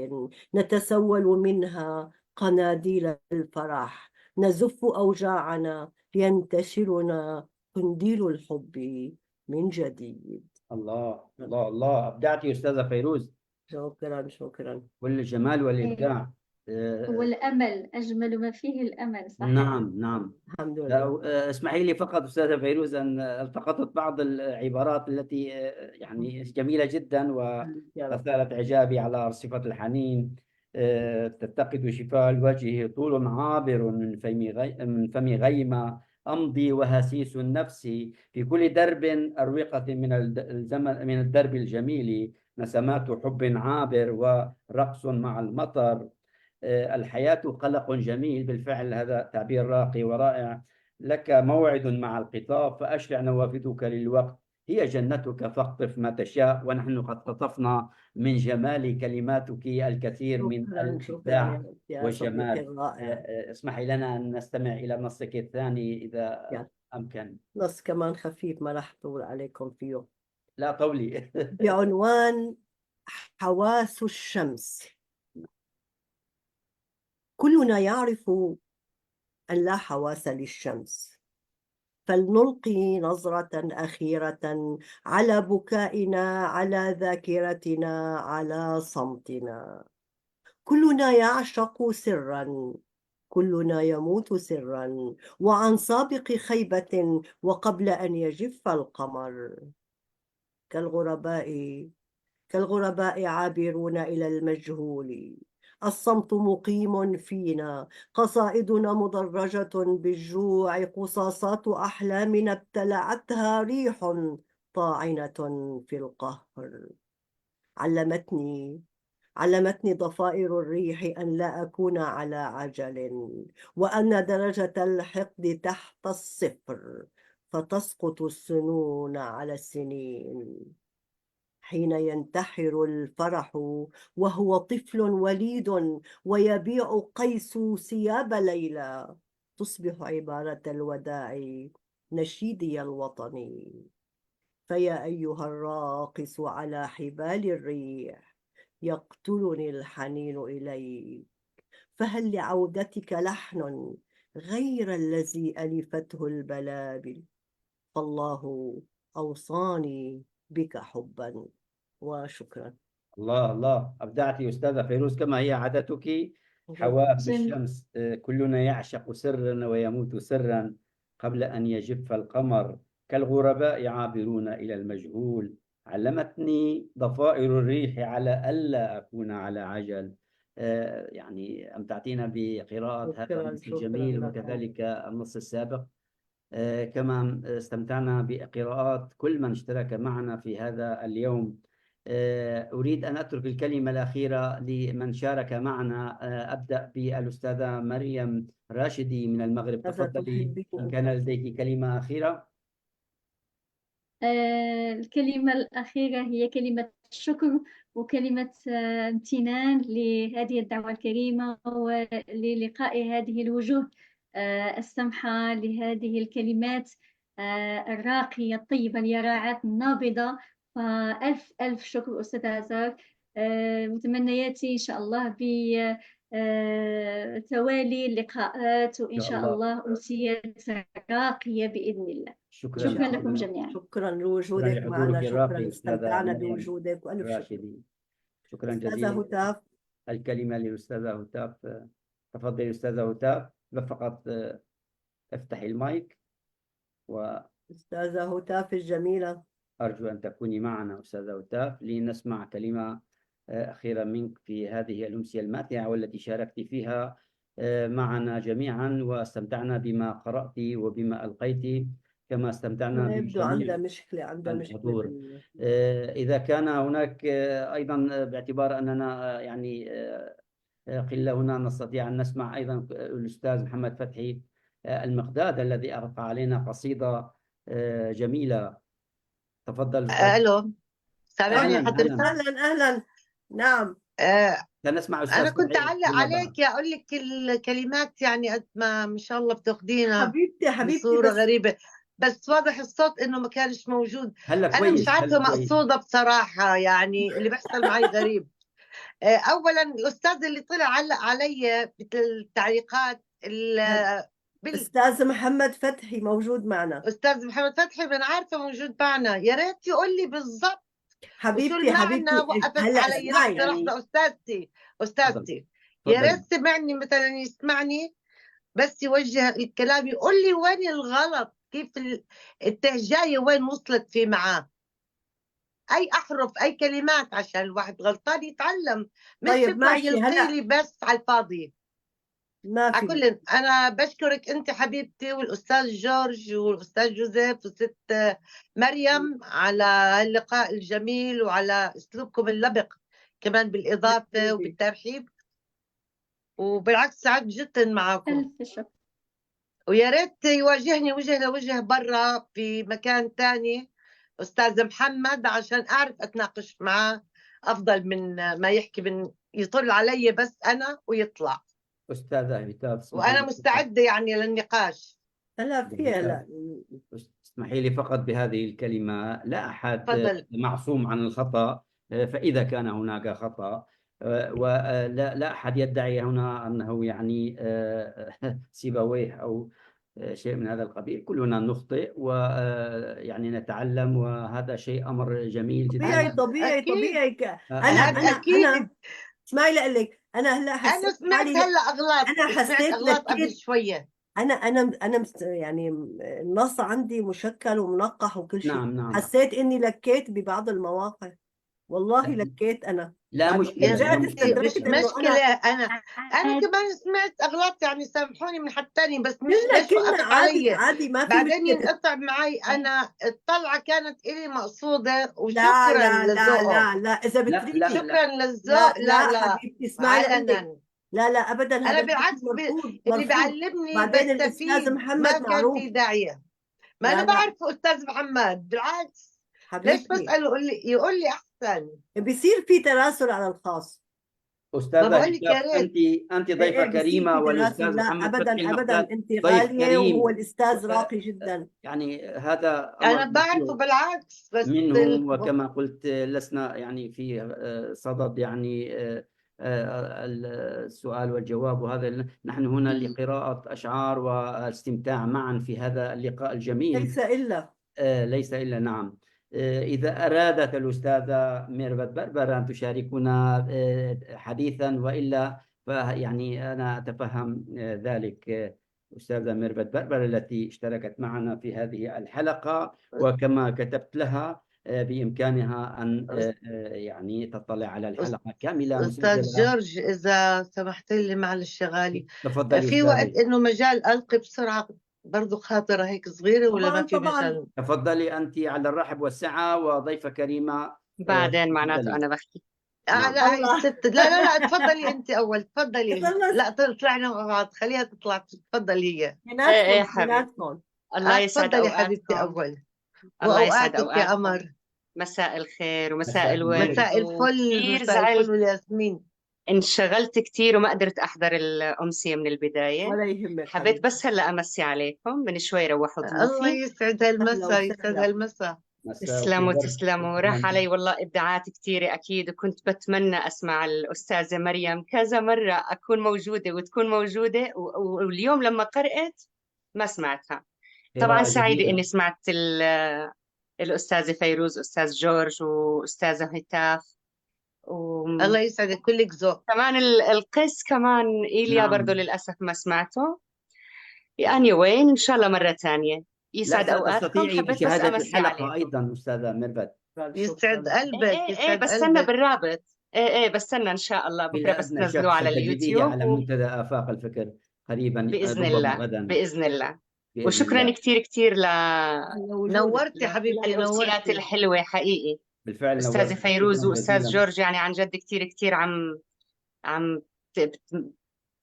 نتسول منها قناديل الفرح. نزف أوجاعنا لينتشلنا قنديل الحب من جديد. الله الله الله، أبدعتي أستاذة فيروز. شكرا. والجمال والإبداع. والأمل أجمل ما فيه الأمل. صحيح. نعم. الحمد لله. اسمحي لي فقط أستاذة فيروز أن التقطت بعض العبارات التي يعني جميلة جدا وأثارت إعجابي. على أرصفة الحنين، تتقد شفاء الوجه، طول عابر من فم غيمة. أمضي وهسيس النفس، في كل درب أروقة من الدرب الجميل. نسمات حب عابر ورقص مع المطر. الحياة قلق جميل، بالفعل هذا تعبير راقي ورائع. لك موعد مع القطاف، فأشرع نوافذك للوقت. هي جنتك، فاقطف ما تشاء. ونحن قد قطفنا من جمال كلماتك الكثير من الإبداع والجمال. اسمحي لنا أن نستمع إلى نصك الثاني إذا أمكن. نص كمان خفيف، ما راح أطول عليكم فيه. لا طولي. بعنوان حواس الشمس. كلنا يعرف أن لا حواس للشمس، فلنلقي نظرة أخيرة على بكائنا، على ذاكرتنا، على صمتنا. كلنا يعشق سرا، كلنا يموت سرا، وعن سابق خيبة وقبل أن يجف القمر. كالغرباء عابرون إلى المجهول. الصمت مقيم فينا، قصائدنا مدرجة بالجوع، قصاصات أحلامنا ابتلعتها ريح طاعنة في القهر. علمتني ضفائر الريح أن لا أكون على عجل، وأن درجة الحقد تحت الصفر، فتسقط السنون على السنين. حين ينتحر الفرح وهو طفل وليد ويبيع قيس ثياب ليلى، تصبح عبارة الوداع نشيدي الوطني. فيا أيها الراقص على حبال الريح، يقتلني الحنين إليك، فهل لعودتك لحن غير الذي ألفته البلابل؟ فالله أوصاني بك حبا. وشكرا. الله الله، أبدعت أستاذة فيروز كما هي عادتك. حواف جميل. الشمس، كلنا يعشق سرا ويموت سرا قبل أن يجف القمر، كالغرباء عابرون إلى المجهول. علمتني ضفائر الريح على ألا أكون على عجل. يعني أمتعتينا بقراءة هذا شكرا النص شكرا الجميل لكم. وكذلك النص السابق. كما استمتعنا بقراءات كل من اشترك معنا في هذا اليوم. أريد أن أترك الكلمة الأخيرة لمن شارك معنا. أبدأ بالأستاذة مريم راشدي من المغرب. ماذا تفضلي تحبين إن أن كان تقولي؟ لديك كلمة أخيرة. الكلمة الأخيرة هي كلمة شكر وكلمة امتنان لهذه الدعوة الكريمة وللقاء هذه الوجوه السمحة، لهذه الكلمات الراقية الطيبة اليراعات النابضة. فألف ألف شكر أستاذ عزار. متمنياتي إن شاء الله بتوالي اللقاءات، وإن شاء الله أمسيات راقية بإذن الله. شكرا شكرا جزيلا. لكم جميعا. شكرا شكرا لوجودك لحضورك معنا، الراقي شكرا، أستاذة استمتعنا مريم بوجودك وألف شكر. راشدي. شكرا أستاذة جزيلا. هتاف. الكلمة للأستاذة هتاف. تفضلي أستاذة هتاف، فقط افتحي المايك. أستاذة هتاف الجميلة، أرجو أن تكوني معنا أستاذة هتاف لنسمع كلمة أخيرة منك في هذه الأمسية الماتعة والتي شاركت فيها معنا جميعا، واستمتعنا بما قرأت وبما ألقيت، كما استمتعنا يبدو عندها بجميع مشكلة الحضور. إذا كان هناك أيضا، باعتبار أننا يعني قلة هنا، نستطيع أن نسمع أيضا الأستاذ محمد فتحي المقداد الذي ألقى علينا قصيدة جميلة. تفضل. الو، سامعني أهلا حضرتك؟ أهلا. نعم. سنسمع أستاذ أنا كنت فتحي أعلق فيما بعد. عليك أقول لك الكلمات، يعني قد ما شاء الله بتاخدينا حبيبتي بصورة بس غريبة، بس واضح الصوت إنه ما كانش موجود. هلا أنا كويس، مش عارفة هلا كويس. مقصودة بصراحة، يعني اللي بيحصل معي غريب. أولا الأستاذ اللي طلع علق علي بالتعليقات أستاذ محمد فتحي موجود معنا. أستاذ محمد فتحي أنا عارفة موجود معنا، يا ريت يقول لي بالضبط وشو حبيبتي المعنى. وقفت هلا علي اسمعي. لحظة أستاذتي يا تفضلي. ريت سمعني، مثلا يسمعني بس يوجه الكلام، يقول لي وين الغلط، كيف التهجاية وين وصلت في معاه، أي أحرف أي كلمات عشان الواحد غلطان يتعلم، مش طيب يطلع ماشي. يلقي هلا لي بس على الفاضي. ما في. كل أنا بشكرك أنت حبيبتي، والأستاذ جورج والأستاذ جوزيف وست مريم على اللقاء الجميل وعلى أسلوبكم اللبق كمان بالإضافة وبالترحيب، وبالعكس سعدت جدا معكم. ألف شكر. ويا ريت يواجهني وجه لوجه برا في مكان تاني أستاذ محمد، عشان أعرف أتناقش معاه أفضل من ما يحكي، من يطل علي بس أنا ويطلع. أستاذة هتاف، وأنا مستعدة يعني للنقاش. هلا في هلا. اسمحي لي فقط بهذه الكلمة. لا أحد تفضل. معصوم عن الخطأ، فإذا كان هناك خطأ ولا أحد يدعي هنا أنه يعني سيبويه أو شيء من هذا القبيل. كلنا نخطئ ويعني نتعلم، وهذا شيء أمر جميل جدا. طبيعي أكيد أنا أكيد. اسمعي أقول لك، أنا هلا أنا حسيت سمعت حالي، هلا أغلاط، أنا سمعت حسيت أغلاط قبل لكيت. شوية. أنا يعني النص عندي مشكل ومنقح وكل شيء. نعم. حسيت إني لكيت ببعض المواقف، والله لكيت أنا. لا بعد مشكلة، يا لا رجعت ستي مشكلة. مش استدركت إنه مشكلة. أنا كمان سمعت أغلاط، يعني سامحوني من حد تاني، بس مش ليش كلنا وقفت عادي علي. ما في بعدين مشكلة. ينقطع معي. أنا الطلعة كانت إلي مقصودة، لا وشكرا لا لا لذوقه. لا إذا لا بتريدي. شكرا للذوق. لا حبيبتي اسمعي لقلك. علنا. لا أبدا، أنا هذا الحكي بالعكس مرفوض اللي مرفوض. بيعلمني بعدين الأستاذ بستفيد، ما محمد كان معروف. في داعية. ما أنا لا بعرفه أستاذ محمد، بالعكس. ليش حبيبتي، بسأله يقول لي أحسن. بيصير في تراسل على الخاص. ما أستاذة بقول لك يا هتاف، ريت. أنت ضيفة بيصير كريمة، في تراسل. والأستاذ لا محمد فتحي أبدا المختار أنت ضيف غالية، وهو كريم. الأستاذ راقي جدا. يعني هذا أنا أمر بعرفه مفروغ بالعكس، بس منه، وكما قلت لسنا يعني في صدد يعني السؤال والجواب، وهذا نحن هنا لقراءة أشعار واستمتاع معا في هذا اللقاء الجميل. ليس إلا نعم. إذا أرادت الأستاذة ميرفت بربر أن تشاركنا حديثا، وإلا فيعني أنا أتفهم ذلك. أستاذة ميرفت بربر التي اشتركت معنا في هذه الحلقة، وكما كتبت لها بإمكانها أن يعني تطلع على الحلقة كاملة أستاذ مسجلة. جورج، إذا سمحت لي، معلش غالي، تفضلي في وقت أستاذي. إنه مجال ألقي بسرعة برضو خاطرة هيك صغيرة، ولا ما في مجال؟ تفضلي أنت على الرحب والسعة، وضيفة كريمة بعدين معناته أنا بحكي. لا هي الست. لا تفضلي أنت أول، تفضلي. لا طلعنا مع بعض، خليها تطلع. تفضلي هي. إيه حبيبي. الله يسعد تفضلي حبيبتي أوقاتكم. أول. الله يسعد وأوقاتك يا أوقاتكم. قمر. مساء الخير ومساء الورد. مساء الفل. كثير مساء الفل زعلت، والياسمين. انشغلت كثير وما قدرت أحضر الأمسية من البداية. ولا يهمك حبيت بس هلا أمسي عليكم، من شوي روحوا الله ضيوفي. يسعد هالمساء، يسعد هالمساء. تسلموا. راح علي والله إبداعات كثيرة أكيد، وكنت بتمنى أسمع الأستاذة مريم كذا مرة، أكون موجودة وتكون موجودة، واليوم لما قرأت ما سمعتها. طبعا سعيدة إني سمعت الأستاذة فيروز، أستاذ جورج، وأستاذة هتاف، الله يسعدك، كلك ذوق. كمان القس كمان إيليا. نعم. برضو للأسف ما سمعته. يعني وين إن شاء الله مرة تانية. يسعد أوقاتكم. تستطيعي حبيت بس مشاهدة أمسي الحلقة عليكم. أيضا أستاذة ميرفت. يسعد قلبك. يسعد بستنى قلبك. بالرابط. بستنى إن شاء الله بكرة بس بإذن تنزلوه على ستجديه على اليوتيوب منتدى آفاق الفكر قريبا، بإذن ربما الله. غدا. بإذن الله. بإذن وشكرا الله. كثير نورتي حبيبتي، للأمسيات نورتي. الحلوة حقيقي. بالفعل أستاذة نورت. فيروز شكراً وأستاذ جزيلاً. جورج، يعني عن جد كثير عم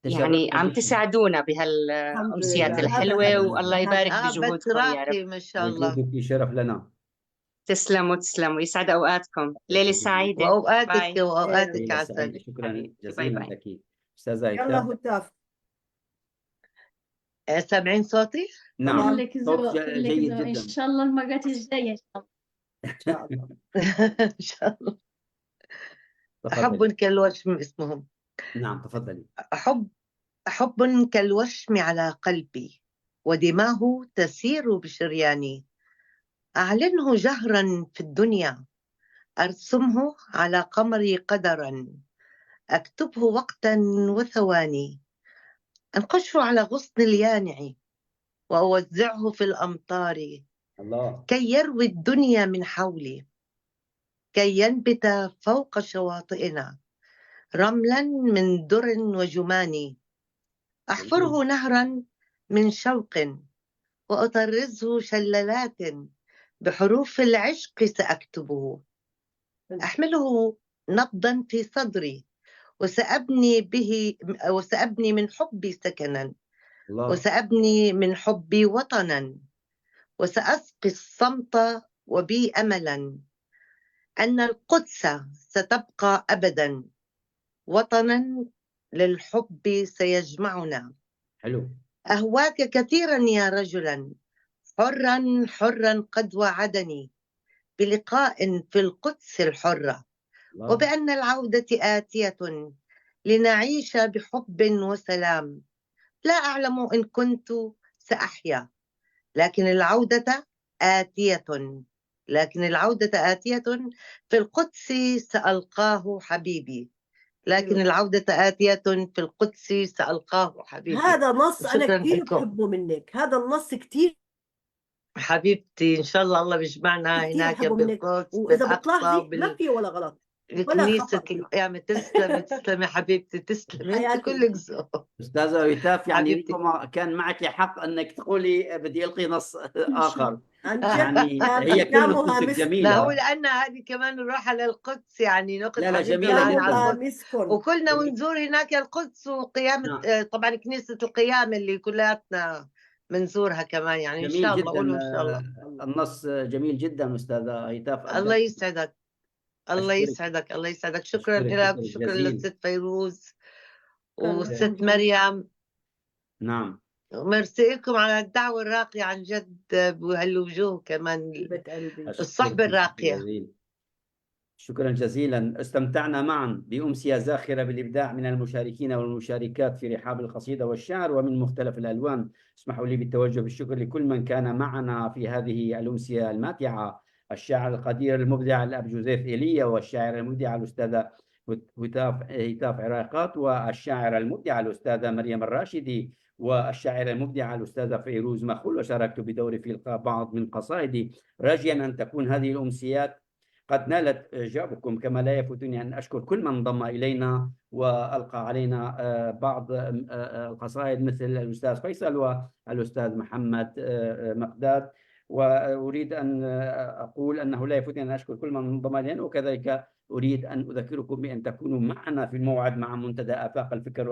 تشرفنا عم بكم. تساعدونا بهالأمسيات الحلوة، والله يبارك بجهودكم يا رب. راقي ما شاء الله. وجودك شرف لنا. تسلموا. يسعد أوقاتكم. ليلة سعيدة. وأوقاتك باي. وأوقاتك ليلة سعيدة. عسل. شكرا باي جزيلا باي. لك أستاذة يلا هتاف. هتاف. سامعين صوتي؟ نعم، كلك صوت ذوق، كلك جيد ذوق. إن جدا. شاء الله المرة الجاية. إن شاء الله. إن شاء الله. تفضلي. حب كالوشم اسمهم. نعم تفضلي. حب كالوشم على قلبي، ودماه تسير بشرياني. أعلنه جهرا في الدنيا، أرسمه على قمري قدرا، أكتبه وقتا وثواني، أنقشه على غصن اليانع، وأوزعه في الأمطار، الله. كي يروي الدنيا من حولي، كي ينبت فوق شواطئنا رملا من در وجمان. أحفره نهرا من شوق، وأطرزه شلالات، بحروف العشق سأكتبه. أحمله نبضا في صدري، وسأبني من حبي سكنا، الله. وسأبني من حبي وطنا، وسأسقي الصمت وبي أملا أن القدس ستبقى أبدا وطنا للحب سيجمعنا. حلو. أهواك كثيرا يا رجلا، حرا قد وعدني بلقاء في القدس الحرة، وبأن العودة آتية لنعيش بحب وسلام. لا أعلم إن كنت سأحيا، لكن العودة آتية، في القدس سألقاه حبيبي، لكن العودة آتية في القدس سألقاه حبيبي. هذا نص أنا شكرا كثير لكم بحبه منك، هذا النص كثير حبيبتي. إن شاء الله الله بيجمعنا كثير هناك بحبه منك، بالقدس وإذا بالأقصى بتلاحظي ما فيه ولا غلط ولا بالكنيسة خطأ فيه. القيامة. تسلمي تسلمي حبيبتي، تسلمي أنت حياتي كلك ذوق أستاذة هتاف، يعني حبيبتي. ربما كان معك حق أنك تقولي بدي ألقي نص آخر. عن جد يعني كان هي كل كلامها نصوصك مسك، لا هو جميلة. لأن هذه كمان نروح على القدس، يعني ناخذ لا لا، حبيبي جميلة معنا على كلامها القدس، مسكن. وكلنا ونزور هناك القدس وقيامة نعم. طبعا كنيسة القيامة اللي كلياتنا بنزورها كمان، يعني إن جميل شاء الله. جدا. قولوا إن شاء الله. النص جميل جدا أستاذة هتاف. الله يسعدك، الله أشكرك يسعدك، الله يسعدك. شكرا أشكرك لك، شكر شكرا جزيل. للست فيروز كان والست جميل. مريم. نعم. ميرسي لكم على الدعوة الراقية عن جد، وهالوجوه كمان، حبيبة قلبي. الصحبة الراقية. جزيل. شكرا جزيلا. استمتعنا معا بأمسية زاخرة بالإبداع من المشاركين والمشاركات في رحاب القصيدة والشعر ومن مختلف الألوان. اسمحوا لي بالتوجه بالشكر لكل من كان معنا في هذه الأمسية الماتعة: الشاعر القدير المبدع الأب جوزيف إيليا، والشاعر المبدع الأستاذة هتاف عراقات، والشاعر المبدع الأستاذة مريم الراشدي، والشاعر المبدع الأستاذة فيروز مخول. وشاركت بدوري في إلقاء بعض من قصائدي، راجيا أن تكون هذه الأمسيات قد نالت إعجابكم. كما لا يفوتني أن أشكر كل من انضم إلينا وألقى علينا بعض القصائد، مثل الأستاذ فيصل والأستاذ محمد مقداد. وأريد أن أقول أنه لا يفوتني أن أشكر كل من انضم إلينا، وكذلك أريد أن أذكركم بأن تكونوا معنا في الموعد مع منتدى آفاق الفكر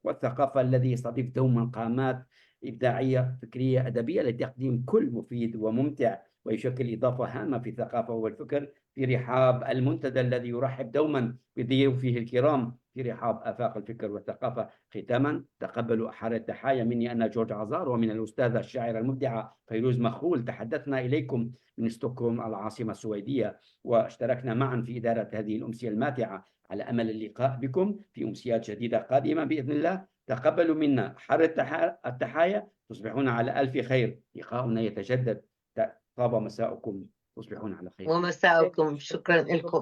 والثقافة الذي يستضيف دوما قامات إبداعية فكرية أدبية لتقديم كل مفيد وممتع، ويشكل إضافة هامة في الثقافة والفكر في رحاب المنتدى الذي يرحب دوما بضيوفه الكرام في رحاب آفاق الفكر والثقافة. ختاما، تقبلوا أحر التحايا مني أنا جورج عزار، ومن الأستاذة الشاعرة المبدعة فيروز مخول. تحدثنا إليكم من ستوكهولم العاصمة السويدية، واشتركنا معا في إدارة هذه الأمسية الماتعة، على أمل اللقاء بكم في أمسيات جديدة قادمة بإذن الله. تقبلوا منا حر التحايا، تصبحون على ألف خير. لقاؤنا يتجدد. طاب مساؤكم، تصبحون على خير. ومساءكم. شكرا لكم.